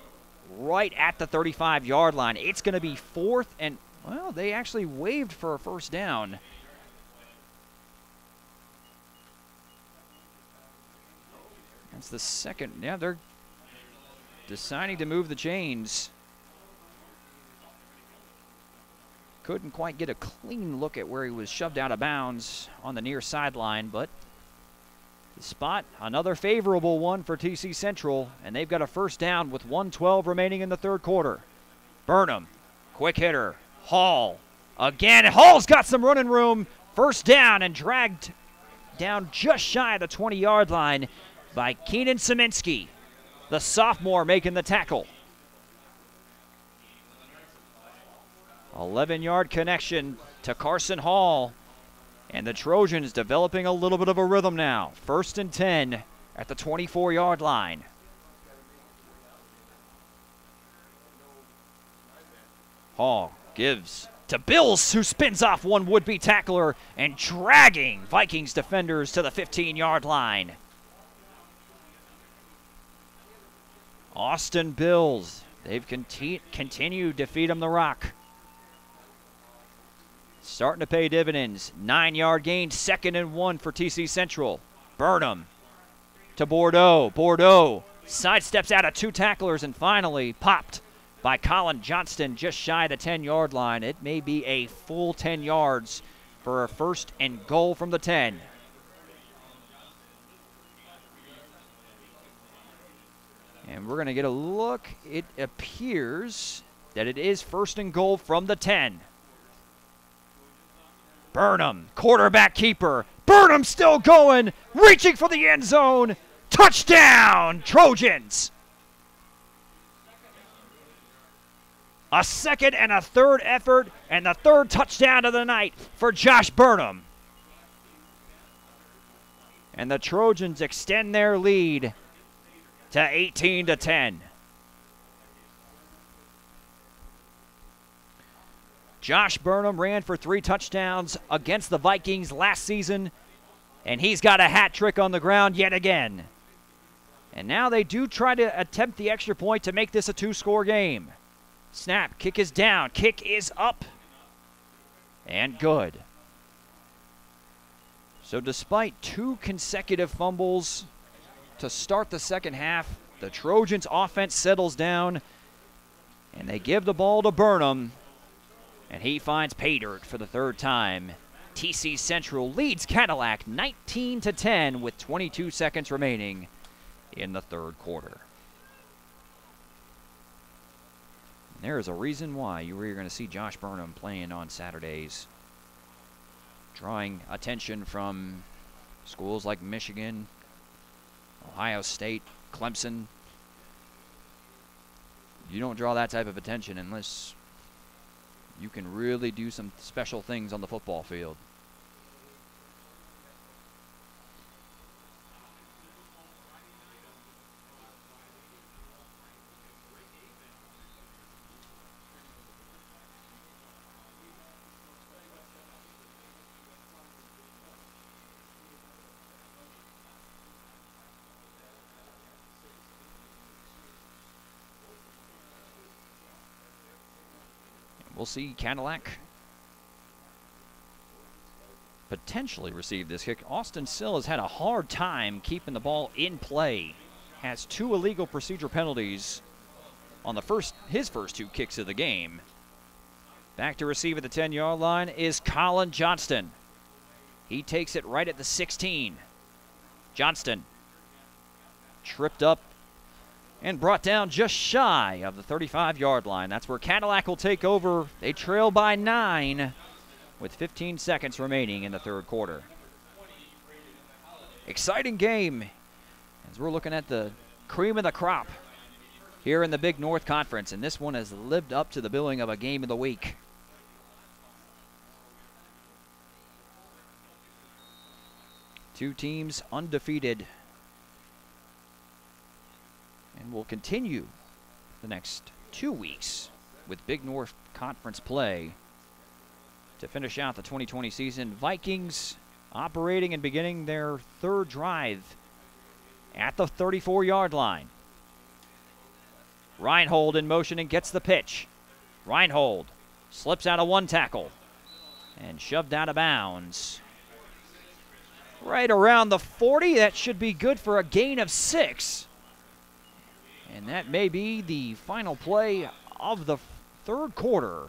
right at the 35-yard line. It's going to be 4th and, well, they actually waived for a first down. That's the second. Yeah, they're deciding to move the chains. Couldn't quite get a clean look at where he was shoved out of bounds on the near sideline, but the spot, another favorable one for TC Central, and they've got a first down with 1:12 remaining in the 3rd quarter. Burnham, quick hitter. Hall, again. Hall's got some running room. First down and dragged down just shy of the 20-yard line by Keenan Szyminski, the sophomore making the tackle. 11-yard connection to Carson Hall. And the Trojans developing a little bit of a rhythm now. 1st and 10 at the 24-yard line. Hall gives to Bills, who spins off one would-be tackler and dragging Vikings defenders to the 15-yard line. Austin Bills, they've continued to feed him the rock. Starting to pay dividends. 9-yard gain, 2nd and 1 for TC Central. Burnham to Bordeaux. Bordeaux sidesteps out of 2 tacklers and finally popped by Colin Johnston just shy of the 10-yard line. It may be a full 10 yards for a 1st and goal from the 10. And we're going to get a look. It appears that it is 1st and goal from the 10. Burnham, quarterback keeper. Burnham still going, reaching for the end zone. Touchdown, Trojans. A 2nd and a 3rd effort, and the 3rd touchdown of the night for Josh Burnham. And the Trojans extend their lead to 18-10. Josh Burnham ran for 3 touchdowns against the Vikings last season, and he's got a hat trick on the ground yet again. And now they do try to attempt the extra point to make this a 2-score game. Snap, kick is down, kick is up, and good. So despite 2 consecutive fumbles to start the second half, the Trojans' offense settles down, and they give the ball to Burnham. And he finds pay dirt for the 3rd time. TC Central leads Cadillac 19-10 with 22 seconds remaining in the 3rd quarter. And there is a reason why you're going to see Josh Burnham playing on Saturdays, drawing attention from schools like Michigan, Ohio State, Clemson. You don't draw that type of attention unless you can really do some special things on the football field. We'll see Cadillac potentially receive this kick. Austin Sill has had a hard time keeping the ball in play. Has 2 illegal procedure penalties on his first 2 kicks of the game. Back to receive at the 10-yard line is Colin Johnston. He takes it right at the 16. Johnston tripped up and brought down just shy of the 35-yard line. That's where Cadillac will take over. They trail by 9 with 15 seconds remaining in the third quarter. Exciting game as we're looking at the cream of the crop here in the Big North Conference, and this one has lived up to the billing of a game of the week. Two teams undefeated, and will continue the next 2 weeks with Big North Conference play to finish out the 2020 season. Vikings operating and beginning their third drive at the 34-yard line. Reinhold in motion and gets the pitch. Reinhold slips out of one tackle and shoved out of bounds. Right around the 40. That should be good for a gain of 6. And that may be the final play of the third quarter.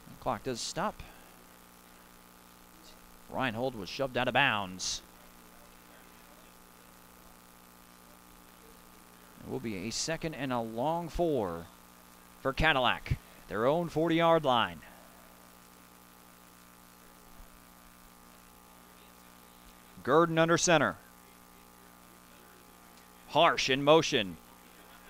The clock does stop. Reinhold was shoved out of bounds. It will be a second and a long 4 for Cadillac, their own 40-yard line. Gurdon under center. Harsh in motion.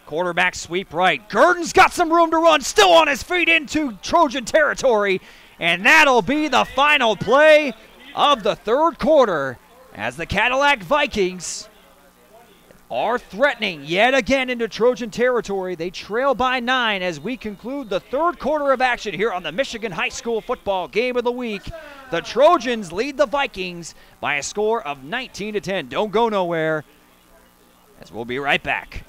Quarterback sweep right. Gurdon's got some room to run, still on his feet into Trojan territory, and that'll be the final play of the third quarter as the Cadillac Vikings are threatening yet again into Trojan territory. They trail by 9 as we conclude the third quarter of action here on the Michigan High School Football Game of the Week. The Trojans lead the Vikings by a score of 19-10. Don't go nowhere, as we'll be right back.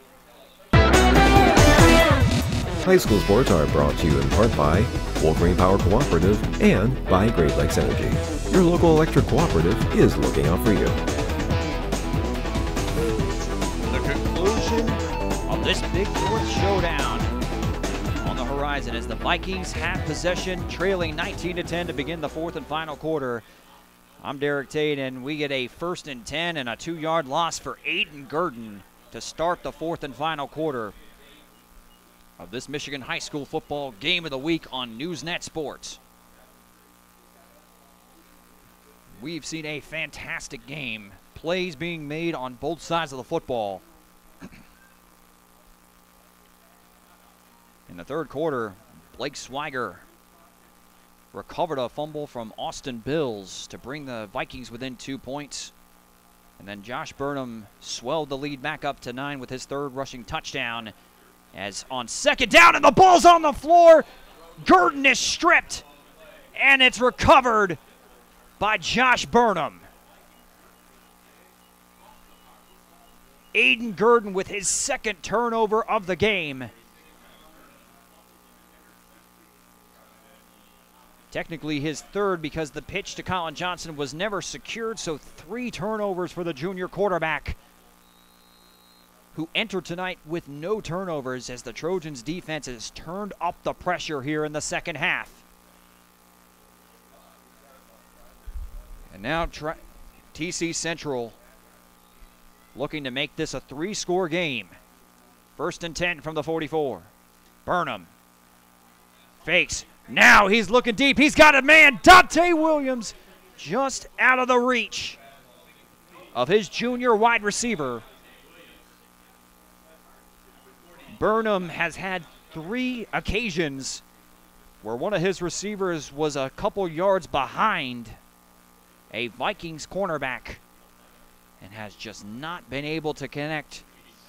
High school sports are brought to you in part by Wolverine Power Cooperative and by Great Lakes Energy. Your local electric cooperative is looking out for you. Of this Big North showdown on the horizon as the Vikings have possession, trailing 19-10 to begin the fourth and final quarter. I'm Derek Tate, and we get a 1st and 10 and a 2-yard loss for Aiden Gurdon to start the fourth and final quarter of this Michigan High School Football Game of the Week on Newsnet Sports. We've seen a fantastic game. Plays being made on both sides of the football. In the third quarter, Blake Swiger recovered a fumble from Austin Bills to bring the Vikings within 2 points. And then Josh Burnham swelled the lead back up to 9 with his third rushing touchdown. As on second down, and the ball's on the floor, Gurdon is stripped, and it's recovered by Josh Burnham. Aiden Gurdon with his second turnover of the game. Technically his third, because the pitch to Colin Johnson was never secured, so 3 turnovers for the junior quarterback, who entered tonight with no turnovers as the Trojans defense has turned up the pressure here in the second half. And now TC Central looking to make this a 3-score game. 1st and 10 from the 44. Burnham fakes. Now he's looking deep. He's got a man. Dante Williams just out of the reach of his junior wide receiver. Burnham has had 3 occasions where one of his receivers was a couple yards behind a Vikings cornerback and has just not been able to connect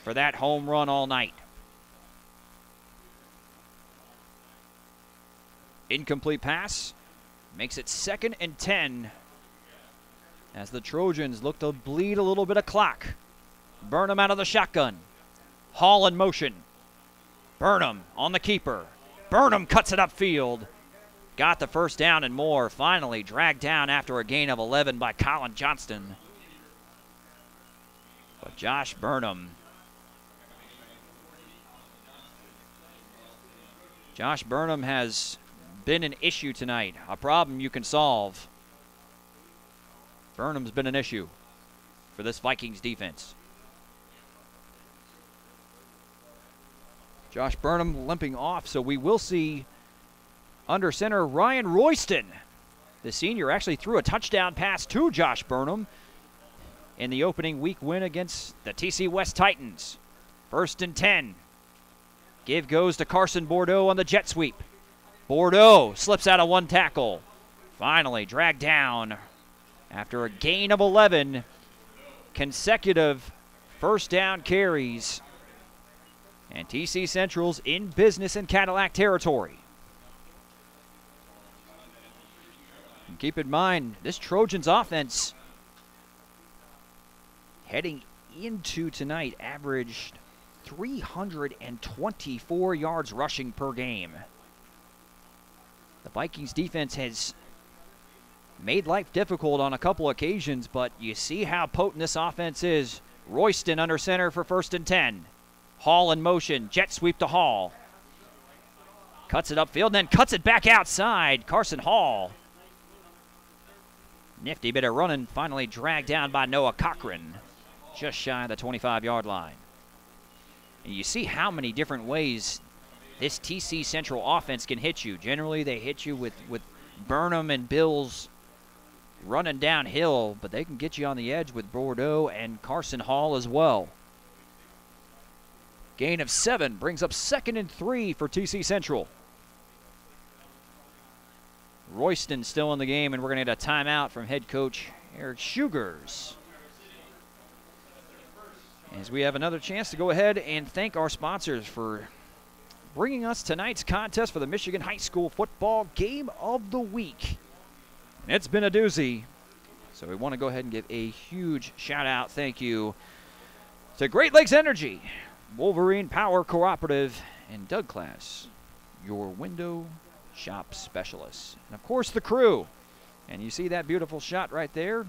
for that home run all night. Incomplete pass makes it 2nd and 10 as the Trojans look to bleed a little bit of clock. Burnham out of the shotgun. Hall in motion. Burnham on the keeper. Burnham cuts it upfield. Got the first down and more. Finally dragged down after a gain of 11 by Colin Johnston. But Josh Burnham has been an issue tonight, a problem you can solve. Burnham's been an issue for this Vikings defense. Josh Burnham limping off, so we will see under center Ryan Royston. The senior actually threw a touchdown pass to Josh Burnham in the opening week win against the TC West Titans. 1st and 10. Give goes to Carson Bordeaux on the jet sweep. Bordeaux slips out of one tackle. Finally dragged down after a gain of 11. Consecutive first down carries. And TC Central's in business in Cadillac territory. And keep in mind, this Trojans offense heading into tonight averaged 324 yards rushing per game. The Vikings defense has made life difficult on a couple occasions, but you see how potent this offense is. Royston under center for 1st and 10. Hall in motion, jet sweep to Hall. Cuts it upfield and then cuts it back outside. Carson Hall. Nifty bit of running, finally dragged down by Noah Cochran, just shy of the 25-yard line. And you see how many different ways this TC Central offense can hit you. Generally, they hit you with Burnham and Bills running downhill, but they can get you on the edge with Bordeaux and Carson Hall as well. Gain of 7 brings up 2nd and 3 for TC Central. Royston still in the game, and we're going to get a timeout from head coach Eric Schugers, as we have another chance to go ahead and thank our sponsors for bringing us tonight's contest for the Michigan High School Football Game of the Week. And it's been a doozy, so we want to go ahead and give a huge shout-out thank you to Great Lakes Energy, Wolverine Power Cooperative, and Doug Class, your window shop specialists. And, of course, the crew. And you see that beautiful shot right there?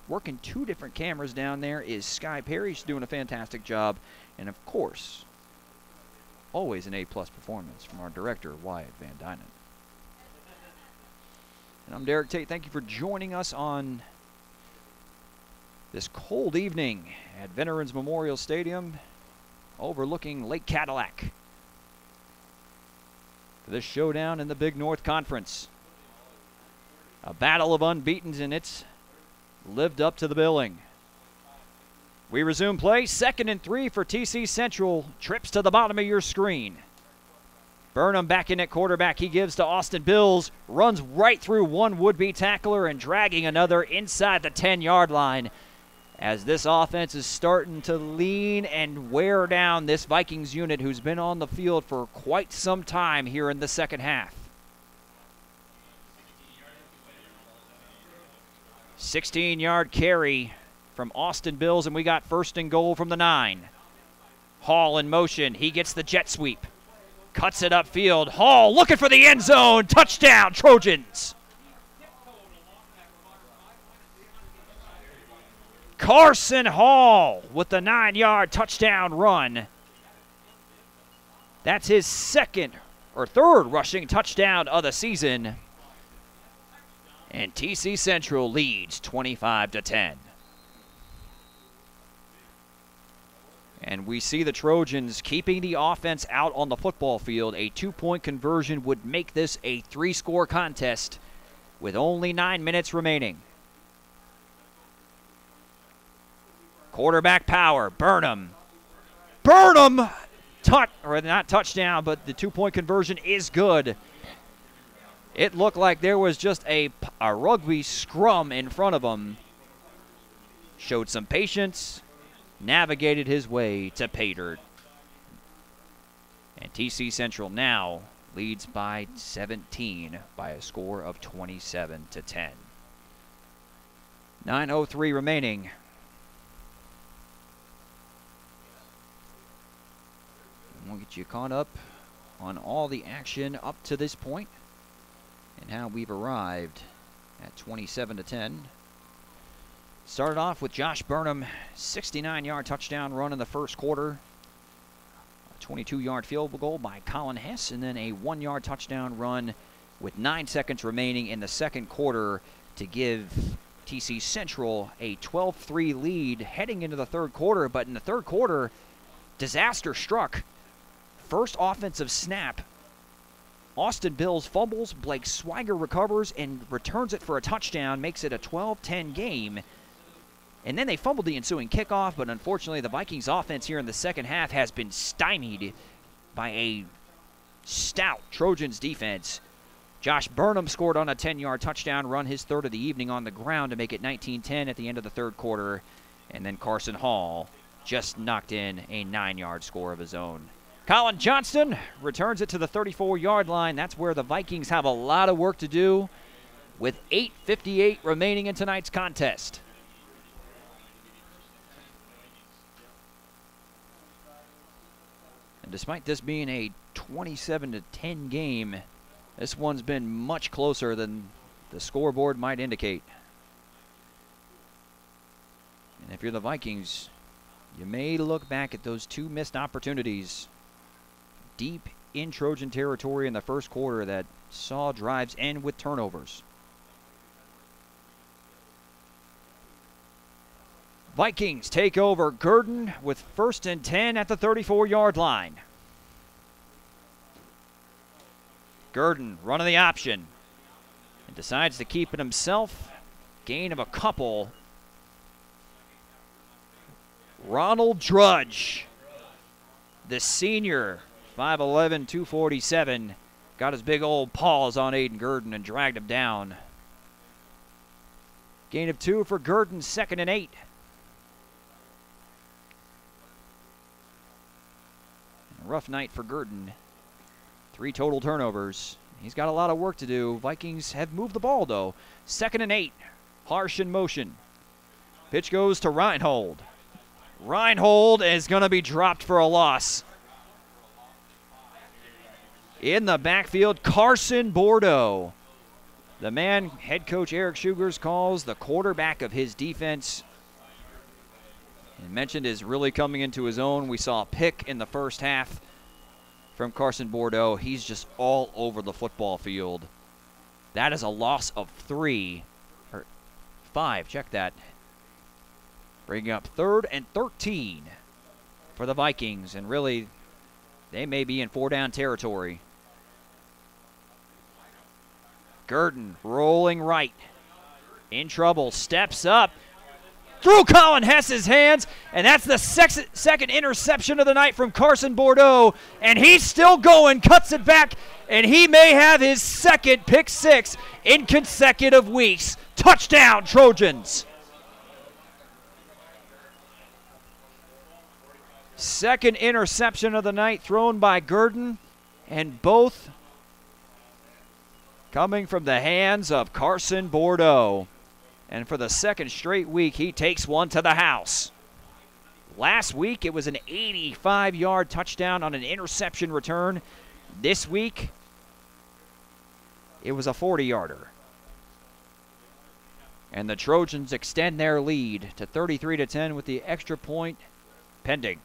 Working 2 different cameras down there is Sky Perry. She's doing a fantastic job. And, of course, always an A-plus performance from our director, Wyatt Van Dynen. And I'm Derek Tate. Thank you for joining us on this cold evening at Veterans Memorial Stadium overlooking Lake Cadillac for this showdown in the Big North Conference. A battle of unbeatens, and it's lived up to the billing. We resume play. 2nd and 3 for TC Central. Trips to the bottom of your screen. Burnham back in at quarterback. He gives to Austin Bills. Runs right through one would-be tackler and dragging another inside the 10-yard line, as this offense is starting to lean and wear down this Vikings unit who's been on the field for quite some time here in the second half. 16-yard carry from Austin Bills, and we got 1st and goal from the 9. Hall in motion. He gets the jet sweep. Cuts it upfield. Hall looking for the end zone. Touchdown, Trojans. Carson Hall with the 9-yard touchdown run. That's his 2nd or 3rd rushing touchdown of the season. And TC Central leads 25-10. And we see the Trojans keeping the offense out on the football field. A 2-point conversion would make this a 3-score contest with only 9 minutes remaining. Quarterback power, Burnham. Burnham! Not touchdown, but the 2-point conversion is good. It looked like there was just a rugby scrum in front of him. Showed some patience, navigated his way to pay dirt. And TC Central now leads by 17 by a score of 27-10. 9:03 remaining. We'll get you caught up on all the action up to this point and how we've arrived at 27-10. Started off with Josh Burnham, 69-yard touchdown run in the first quarter. A 22-yard field goal by Colin Hess, and then a 1-yard touchdown run with 9 seconds remaining in the second quarter to give TC Central a 12-3 lead heading into the third quarter. But in the third quarter, disaster struck. first offensive snap, Austin Bills fumbles, Blake Swiger recovers and returns it for a touchdown, makes it a 12-10 game. And then they fumbled the ensuing kickoff, but unfortunately the Vikings offense here in the second half has been stymied by a stout Trojans defense. Josh Burnham scored on a 10-yard touchdown run, his third of the evening on the ground, to make it 19-10 at the end of the third quarter. And then Carson Hall just knocked in a 9-yard score of his own. Colin Johnston returns it to the 34-yard line. That's where the Vikings have a lot of work to do with 8:58 remaining in tonight's contest. And despite this being a 27-10 game, this one's been much closer than the scoreboard might indicate. And if you're the Vikings, you may look back at those two missed opportunities deep in Trojan territory in the first quarter that saw drives end with turnovers. Vikings take over Gurdon with 1st and 10 at the 34-yard line. Gurdon running the option and decides to keep it himself. Gain of a couple. Ronald Drudge, the senior, 5'11", 247, got his big old paws on Aiden Gurdon and dragged him down. Gain of 2 for Gurdon, 2nd and 8. Rough night for Gurdon. 3 total turnovers. He's got a lot of work to do. Vikings have moved the ball, though. 2nd and 8. Harsh in motion. Pitch goes to Reinhold. Reinhold is going to be dropped for a loss. In the backfield, Carson Bordeaux. The man head coach Eric Schugers calls the quarterback of his defense. He mentioned is really coming into his own. We saw a pick in the first half from Carson Bordeaux. He's just all over the football field. That is a loss of 5. Check that. Bringing up 3rd and 13 for the Vikings. And really, they may be in 4-down territory. Gurdon rolling right. In trouble. Steps up. Through Colin Hess's hands, and that's the second interception of the night from Carson Bordeaux, and he's still going, cuts it back, and he may have his second pick 6 in consecutive weeks. Touchdown, Trojans. Second interception of the night thrown by Gurdon, and both coming from the hands of Carson Bordeaux. And for the second straight week, he takes one to the house. Last week, it was an 85-yard touchdown on an interception return. This week, it was a 40-yarder. And the Trojans extend their lead to 33-10 with the extra point pending.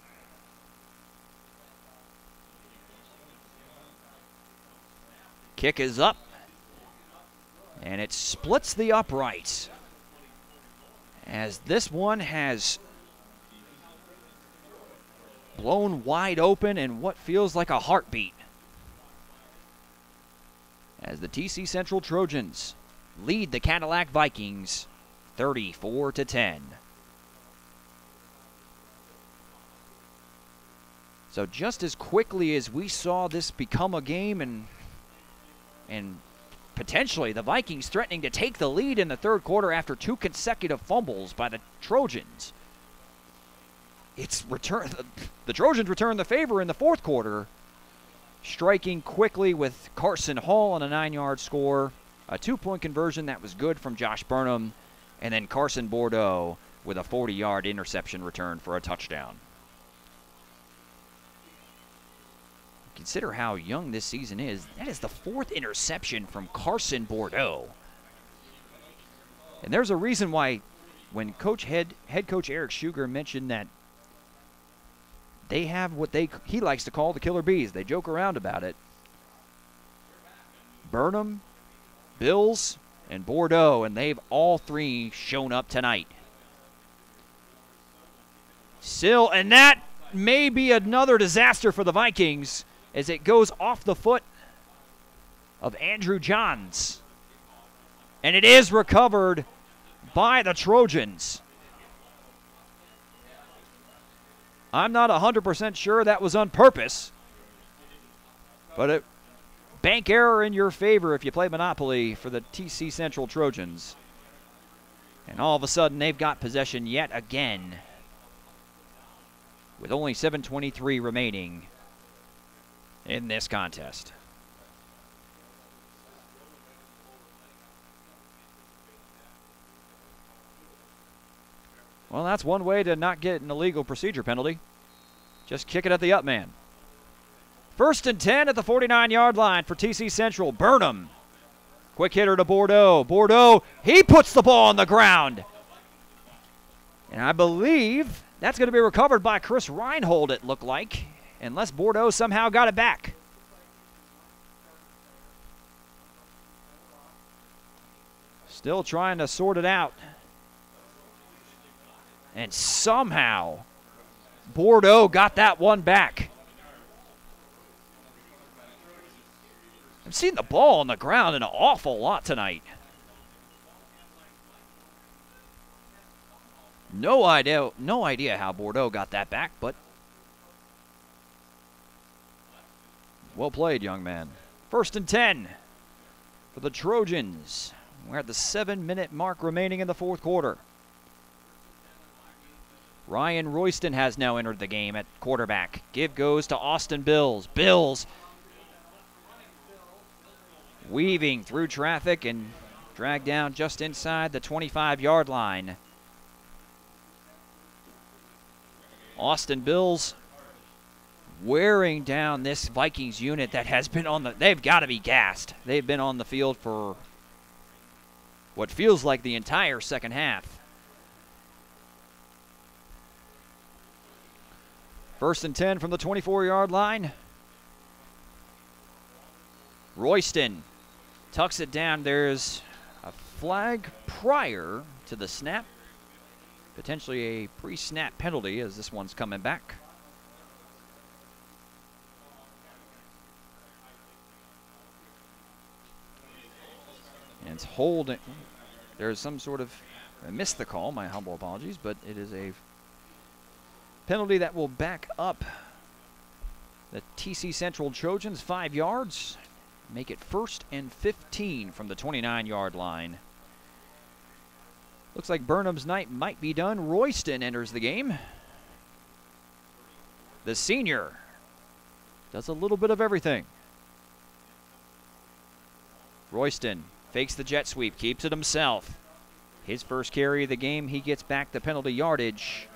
Kick is up, and it splits the uprights, as this one has blown wide open in what feels like a heartbeat, as the TC Central Trojans lead the Cadillac Vikings 34-10. So just as quickly as we saw this become a game and potentially the Vikings threatening to take the lead in the third quarter after 2 consecutive fumbles by the Trojans, the Trojans return the favor in the fourth quarter, striking quickly with Carson Hall on a 9-yard score, a 2-point conversion that was good from Josh Burnham, and then Carson Bordeaux with a 40-yard interception return for a touchdown. Consider how young this season is. That is the 4th interception from Carson Bordeaux. And there's a reason why when head coach Eric Schuger mentioned that they have what he likes to call the killer bees. They joke around about it. Burnham, Bills, and Bordeaux, and they've all 3 shown up tonight. And that may be another disaster for the Vikings. as it goes off the foot of Andrew Johns. And it is recovered by the Trojans. I'm not 100% sure that was on purpose, but a bank error in your favor if you play Monopoly for the TC Central Trojans. And all of a sudden, they've got possession yet again with only 7:23 remaining in this contest. Well, that's one way to not get an illegal procedure penalty. Just kick it at the up man. 1st and 10 at the 49-yard line for TC Central. Burnham. Quick hitter to Bordeaux. Bordeaux, he puts the ball on the ground. And I believe that's going to be recovered by Chris Reinhold, it looked like, unless Bordeaux somehow got it back. Still trying to sort it out. And somehow Bordeaux got that one back. I've seen the ball on the ground an awful lot tonight. No idea how Bordeaux got that back, but well played, young man. 1st and 10 for the Trojans. We're at the 7-minute mark remaining in the 4th quarter. Ryan Royston has now entered the game at quarterback. Give goes to Austin Bills. Bills weaving through traffic and dragged down just inside the 25-yard line. Austin Bills wearing down this Vikings unit that has been on the... They've got to be gassed. They've been on the field for what feels like the entire second half. 1st and 10 from the 24-yard line. Royston tucks it down. There's a flag prior to the snap. Potentially a pre-snap penalty as this one's coming back. And it's holding. There's some sort of... I missed the call, my humble apologies, but it is a penalty that will back up the TC Central Trojans 5 yards. Make it 1st and 15 from the 29-yard line. Looks like Burnham's night might be done. Royston enters the game. The senior does a little bit of everything. Royston fakes the jet sweep, keeps it himself. His first carry of the game, he gets back the penalty yardage.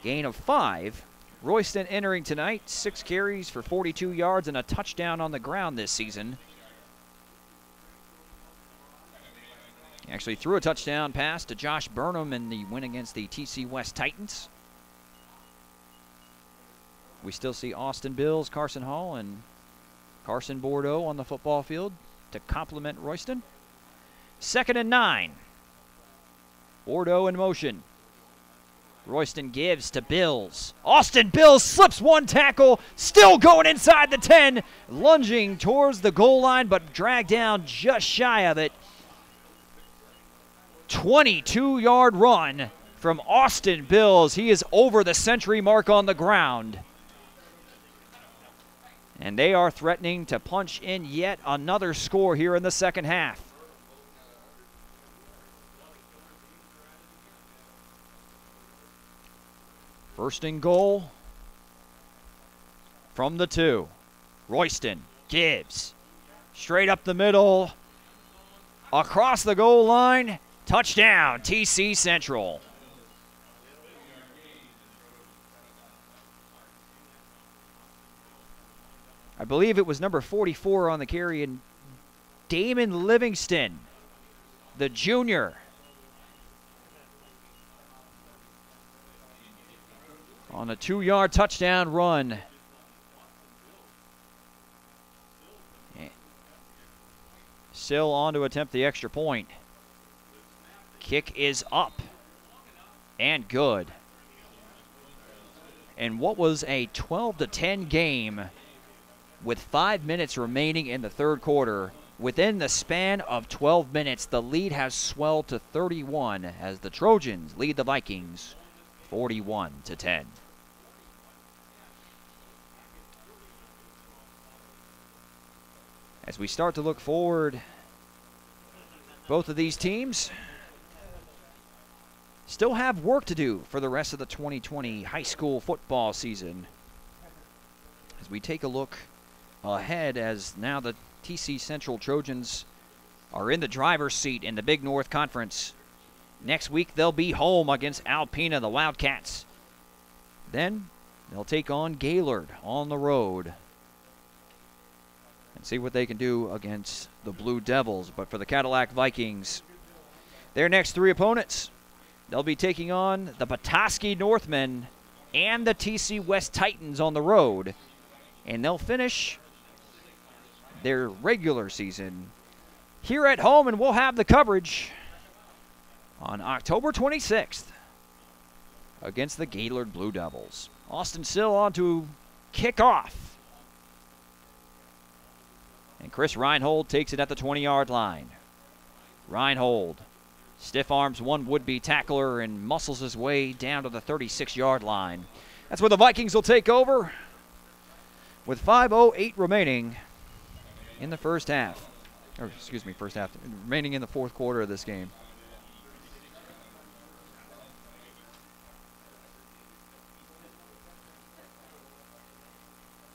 Gain of 5. Royston entering tonight, 6 carries for 42 yards and a touchdown on the ground this season. He actually threw a touchdown pass to Josh Burnham in the win against the TC West Titans. We still see Austin Bills, Carson Hall, and Carson Bordeaux on the football field to complement Royston. 2nd and 9. Bordeaux in motion. Royston gives to Bills. Austin Bills slips one tackle, still going inside the 10, lunging towards the goal line, but dragged down just shy of it. 22-yard run from Austin Bills. He is over the century mark on the ground. And they are threatening to punch in yet another score here in the second half. First and goal from the 2. Royston gives straight up the middle, across the goal line, touchdown, TC Central. I believe it was number 44 on the carry, and Damon Livingston, the junior, on a 2-yard touchdown run. Still on to attempt the extra point. Kick is up and good. And what was a 12-10 game with 5 minutes remaining in the third quarter. Within the span of 12 minutes, the lead has swelled to 31 as the Trojans lead the Vikings 41-10. As we start to look forward, both of these teams still have work to do for the rest of the 2020 high school football season. As we take a look ahead, as now the TC Central Trojans are in the driver's seat in the Big North Conference. Next week, they'll be home against Alpena, the Wildcats. Then they'll take on Gaylord on the road and see what they can do against the Blue Devils. But for the Cadillac Vikings, their next three opponents, they'll be taking on the Petoskey Northmen and the TC West Titans on the road. And they'll finish their regular season here at home, and we'll have the coverage on October 26th against the Gaylord Blue Devils. Austin Sill on to kick off. And Chris Reinhold takes it at the 20-yard line. Reinhold stiff arms one would-be tackler and muscles his way down to the 36-yard line. That's where the Vikings will take over with 5:08 remaining in the first half. Or, excuse me, first half. Remaining in the fourth quarter of this game.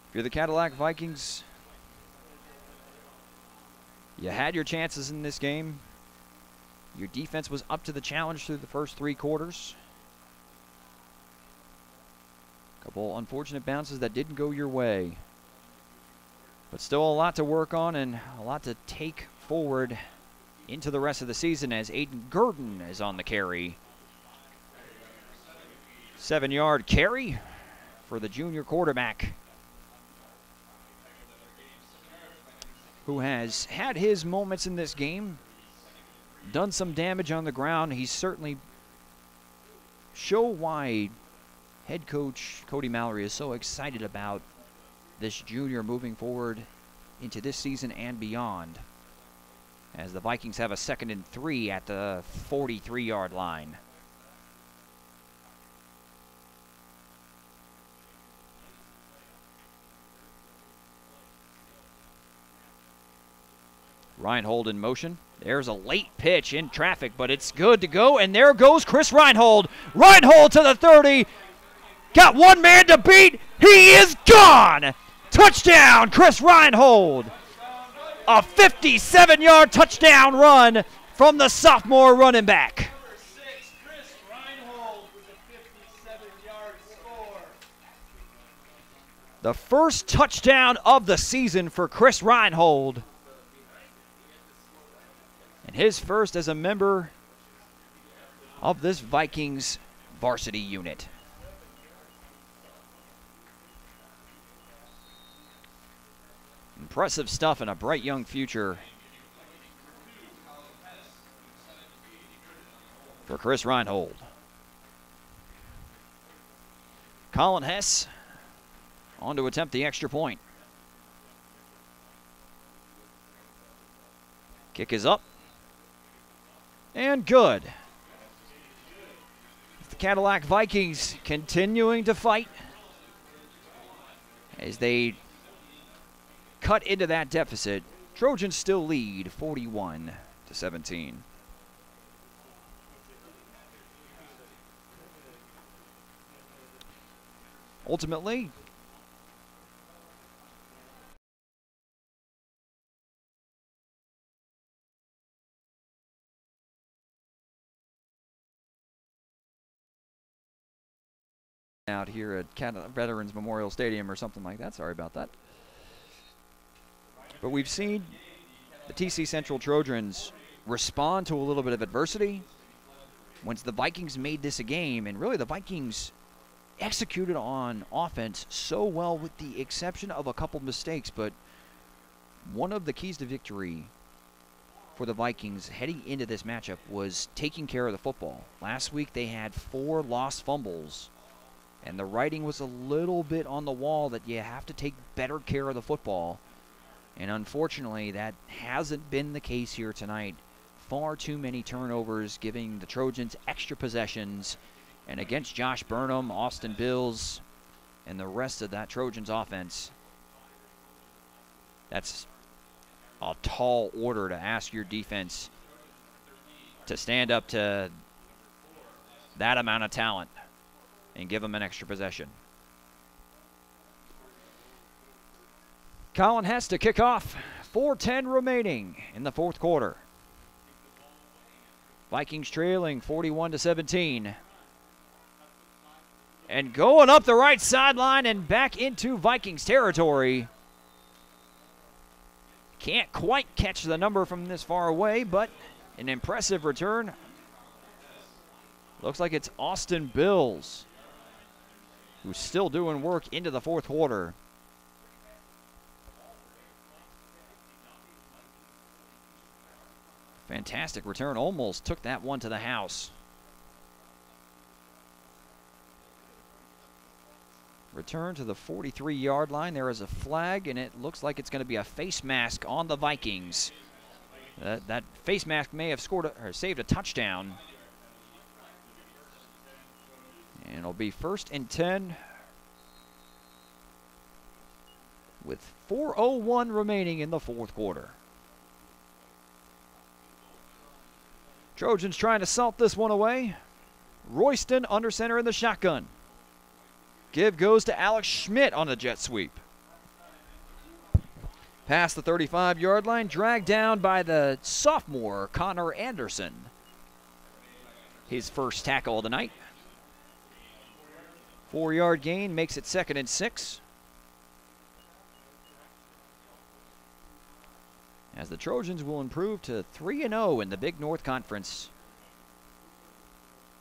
If you're the Cadillac Vikings, you had your chances in this game. Your defense was up to the challenge through the first three quarters. A couple unfortunate bounces that didn't go your way. But still a lot to work on and a lot to take forward into the rest of the season as Aiden Gurdon is on the carry. 7-yard carry for the junior quarterback, who has had his moments in this game, done some damage on the ground. He's certainly show why head coach Cody Mallory is so excited about this junior moving forward into this season and beyond, as the Vikings have a 2nd and 3 at the 43-yard line. Reinhold in motion. There's a late pitch in traffic, but it's good to go, and there goes Chris Reinhold. Reinhold to the 30. Got one man to beat. He is gone. Touchdown, Chris Reinhold. A 57-yard touchdown run from the sophomore running back. Chris Reinhold with a 57-yard score. The first touchdown of the season for Chris Reinhold, and his first as a member of this Vikings varsity unit. Impressive stuff and a bright young future for Chris Reinhold. Colin Hess on to attempt the extra point. Kick is up. And good. The Cadillac Vikings continuing to fight as they cut into that deficit. Trojans still lead 41-17. Ultimately, out here at Veterans Memorial Stadium or something like that. Sorry about that. But we've seen the TC Central Trojans respond to a little bit of adversity once the Vikings made this a game, and really the Vikings executed on offense so well with the exception of a couple mistakes. But one of the keys to victory for the Vikings heading into this matchup was taking care of the football. Last week they had 4 lost fumbles And the writing was a little bit on the wall that you have to take better care of the football. And unfortunately, that hasn't been the case here tonight. Far too many turnovers, giving the Trojans extra possessions. And against Josh Burnham, Austin Bills, and the rest of that Trojans offense, that's a tall order to ask your defense to stand up to that amount of talent and give them an extra possession. Colin Hess to kick off. 4:10 remaining in the fourth quarter. Vikings trailing 41-17. And going up the right sideline and back into Vikings territory. Can't quite catch the number from this far away, but an impressive return. Looks like it's Austin Bills, who's still doing work into the fourth quarter. Fantastic return. Almost took that one to the house. Return to the 43-yard line. There is a flag, and it looks like it's going to be a face mask on the Vikings. That face mask may have scored or saved a touchdown. And it'll be 1st and 10 with 4:01 remaining in the fourth quarter. Trojans trying to salt this one away. Royston under center in the shotgun. Give goes to Alex Schmidt on the jet sweep. Past the 35-yard line, dragged down by the sophomore Connor Anderson. His first tackle of the night. 4-yard gain makes it 2nd and 6. As the Trojans will improve to 3-0 in the Big North Conference.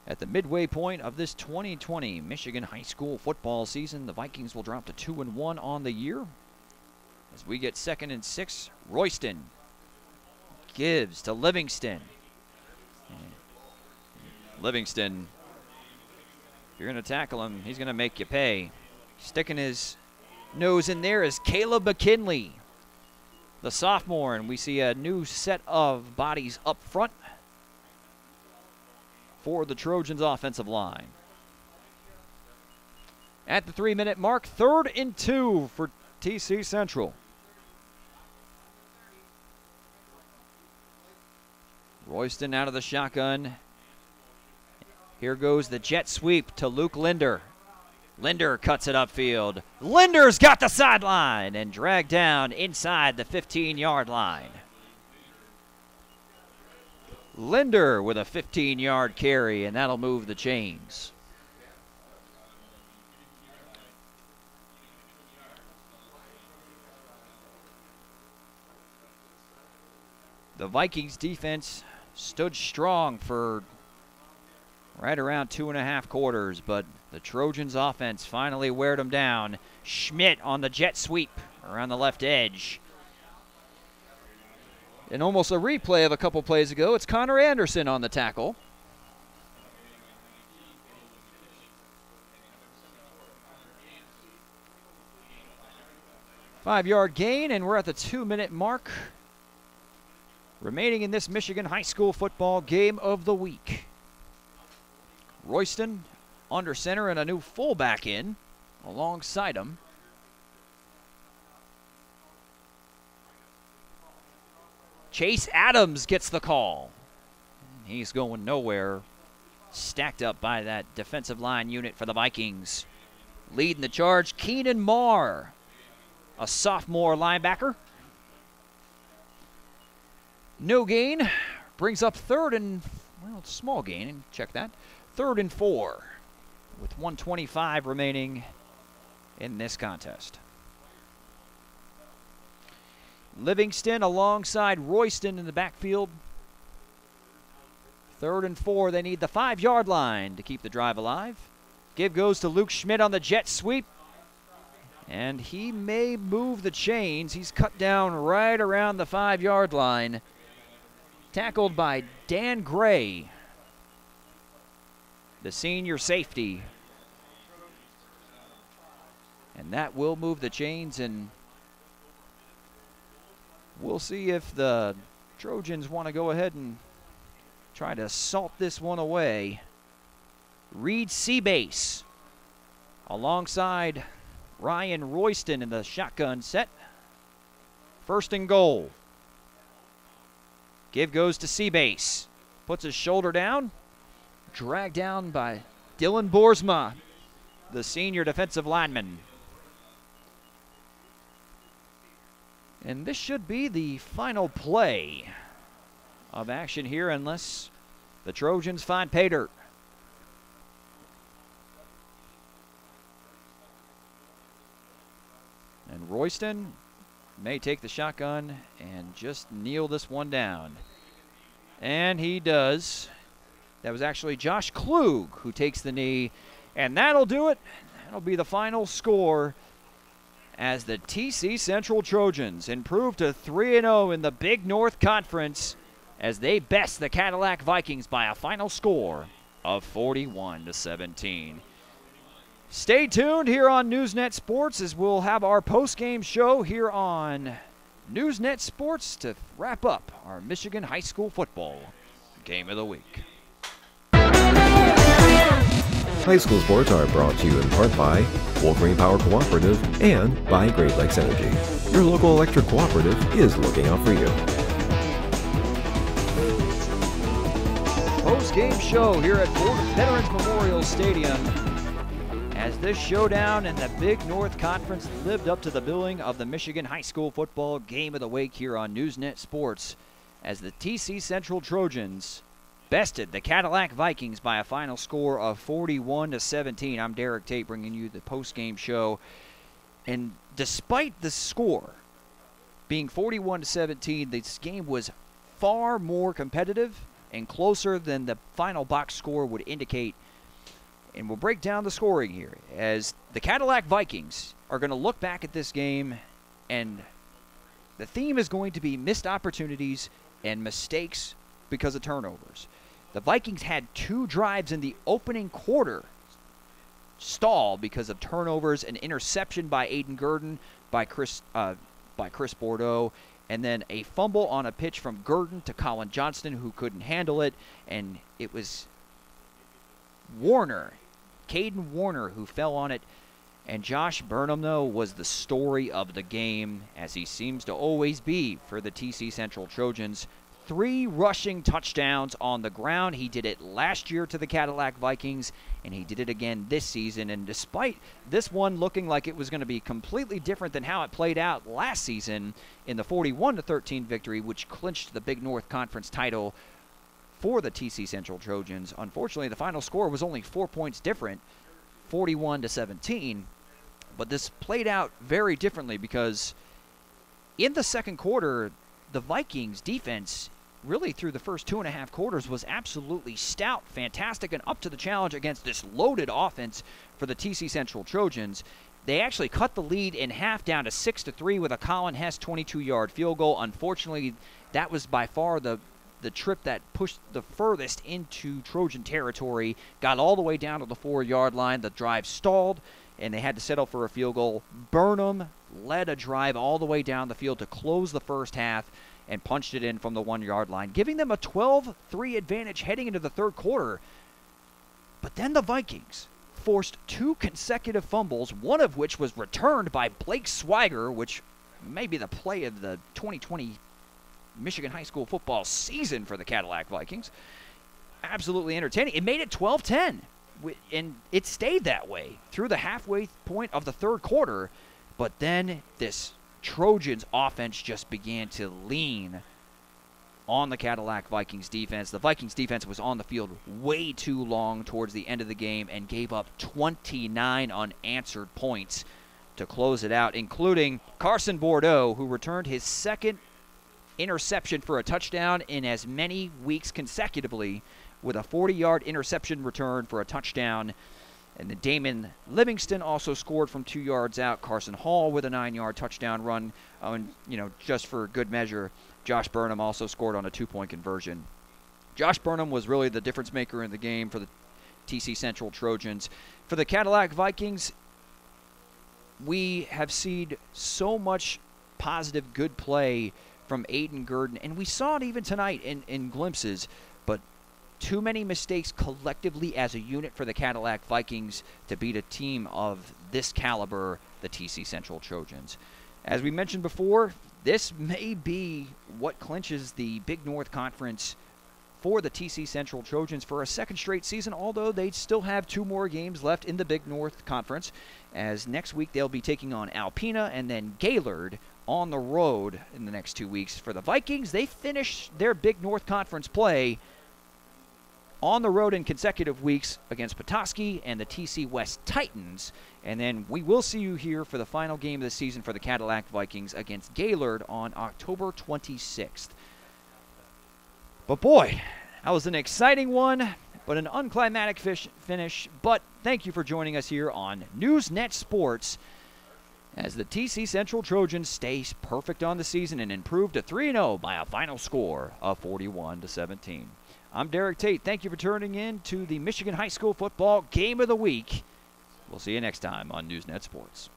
At the midway point of this 2020 Michigan high school football season, the Vikings will drop to 2-1 on the year. As we get 2nd and 6, Royston gives to Livingston. Livingston, if you're going to tackle him, he's going to make you pay. Sticking his nose in there is Caleb McKinley, the sophomore, and we see a new set of bodies up front for the Trojans offensive line. At the 3-minute mark, 3rd and 2 for TC Central. Royston out of the shotgun. Here goes the jet sweep to Luke Linder. Linder cuts it upfield. Linder's got the sideline and dragged down inside the 15-yard line. Linder with a 15-yard carry, and that'll move the chains. The Vikings defense stood strong for right around 2.5 quarters, but the Trojans offense finally weared them down. Schmidt on the jet sweep around the left edge. And almost a replay of a couple plays ago, it's Connor Anderson on the tackle. Five-yard gain, and we're at the 2-minute mark remaining in this Michigan high school football game of the week. Royston under center and a new fullback in alongside him. Chase Adams gets the call. He's going nowhere. Stacked up by that defensive line unit for the Vikings. Leading the charge, Keenan Marr, a sophomore linebacker. No gain. Brings up 3rd and, well, it's a small gain. Check that. 3rd and 4 with 1:25 remaining in this contest. Livingston alongside Royston in the backfield. 3rd and 4. They need the 5-yard line to keep the drive alive. Give goes to Luke Schmidt on the jet sweep. And he may move the chains. He's cut down right around the 5-yard line. Tackled by Dan Gray, the senior safety And that will move the chains, and we'll see if the Trojans want to go ahead and try to salt this one away. Reed Seabase alongside Ryan Royston in the shotgun set. First and goal. Give goes to Seabase. Puts his shoulder down. Dragged down by Dylan Boersma, the senior defensive lineman. And this should be the final play of action here unless the Trojans find pay dirt. And Royston may take the shotgun and just kneel this one down. And he does. That was actually Josh Klug who takes the knee. And that'll do it. That'll be the final score as the TC Central Trojans improve to 3-0 in the Big North Conference as they best the Cadillac Vikings by a final score of 41-17. Stay tuned here on Newsnet Sports as we'll have our post-game show here on Newsnet Sports to wrap up our Michigan High School Football Game of the Week. High school sports are brought to you in part by Wolverine Power Cooperative and by Great Lakes Energy. Your local electric cooperative is looking out for you. Post-game show here at Veterans Memorial Stadium as this showdown in the Big North Conference lived up to the billing of the Michigan High School Football Game of the Week here on Newsnet Sports as the TC Central Trojans bested the Cadillac Vikings by a final score of 41-17. I'm Derek Tate bringing you the post-game show. And despite the score being 41-17, this game was far more competitive and closer than the final box score would indicate. And we'll break down the scoring here as the Cadillac Vikings are going to look back at this game, and the theme is going to be missed opportunities and mistakes because of turnovers. The Vikings had 2 drives in the opening quarter stall because of turnovers, an interception by Aiden Gurdon by Chris Bordeaux, and then a fumble on a pitch from Gurdon to Colin Johnston, who couldn't handle it, and it was Caden Warner, who fell on it. And Josh Burnham, though, was the story of the game, as he seems to always be for the TC Central Trojans. 3 rushing touchdowns on the ground. He did it last year to the Cadillac Vikings, and he did it again this season. And despite this one looking like it was going to be completely different than how it played out last season in the 41-13 victory, which clinched the Big North Conference title for the TC Central Trojans, unfortunately the final score was only 4 points different, 41-17. But this played out very differently because in the second quarter, the Vikings defense really through the first 2.5 quarters was absolutely stout, fantastic, and up to the challenge against this loaded offense for the TC Central Trojans. They actually cut the lead in half down to 6-3 with a Colin Hess 22-yard field goal. Unfortunately, that was by far the trip that pushed the furthest into Trojan territory, got all the way down to the 4-yard line. The drive stalled, and they had to settle for a field goal. Burnham led a drive all the way down the field to close the first half and punched it in from the 1-yard line, giving them a 12-3 advantage heading into the third quarter. But then the Vikings forced 2 consecutive fumbles, one of which was returned by Blake Swagger, which may be the play of the 2020 Michigan High School football season for the Cadillac Vikings. Absolutely entertaining. It made it 12-10, and it stayed that way through the halfway point of the third quarter. But then this Trojans offense just began to lean on the Cadillac Vikings defense. The Vikings defense was on the field way too long towards the end of the game and gave up 29 unanswered points to close it out, including Carson Bordeaux, who returned his second interception for a touchdown in as many weeks consecutively with a 40-yard interception return for a touchdown. And then Damon Livingston also scored from 2 yards out. Carson Hall with a 9-yard touchdown run. And, just for good measure, Josh Burnham also scored on a 2-point conversion. Josh Burnham was really the difference maker in the game for the TC Central Trojans. For the Cadillac Vikings, we have seen so much positive, good play from Aiden Gurdon, and we saw it even tonight in glimpses, but too many mistakes collectively as a unit for the Cadillac Vikings to beat a team of this caliber, the TC Central Trojans. As we mentioned before, this may be what clinches the Big North Conference for the TC Central Trojans for a second straight season, although they still have 2 more games left in the Big North Conference, as next week they'll be taking on Alpena and then Gaylord on the road in the next 2 weeks. For the Vikings, they finish their Big North Conference play on the road in consecutive weeks against Petoskey and the TC West Titans, and then we will see you here for the final game of the season for the Cadillac Vikings against Gaylord on October 26th. But boy, that was an exciting one, but an unclimatic finish. But thank you for joining us here on NewsNet Sports as the TC Central Trojans stay perfect on the season and improve to 3-0 by a final score of 41-17. I'm Derek Tate. Thank you for tuning in to the Michigan High School Football Game of the Week. We'll see you next time on NewsNet Sports.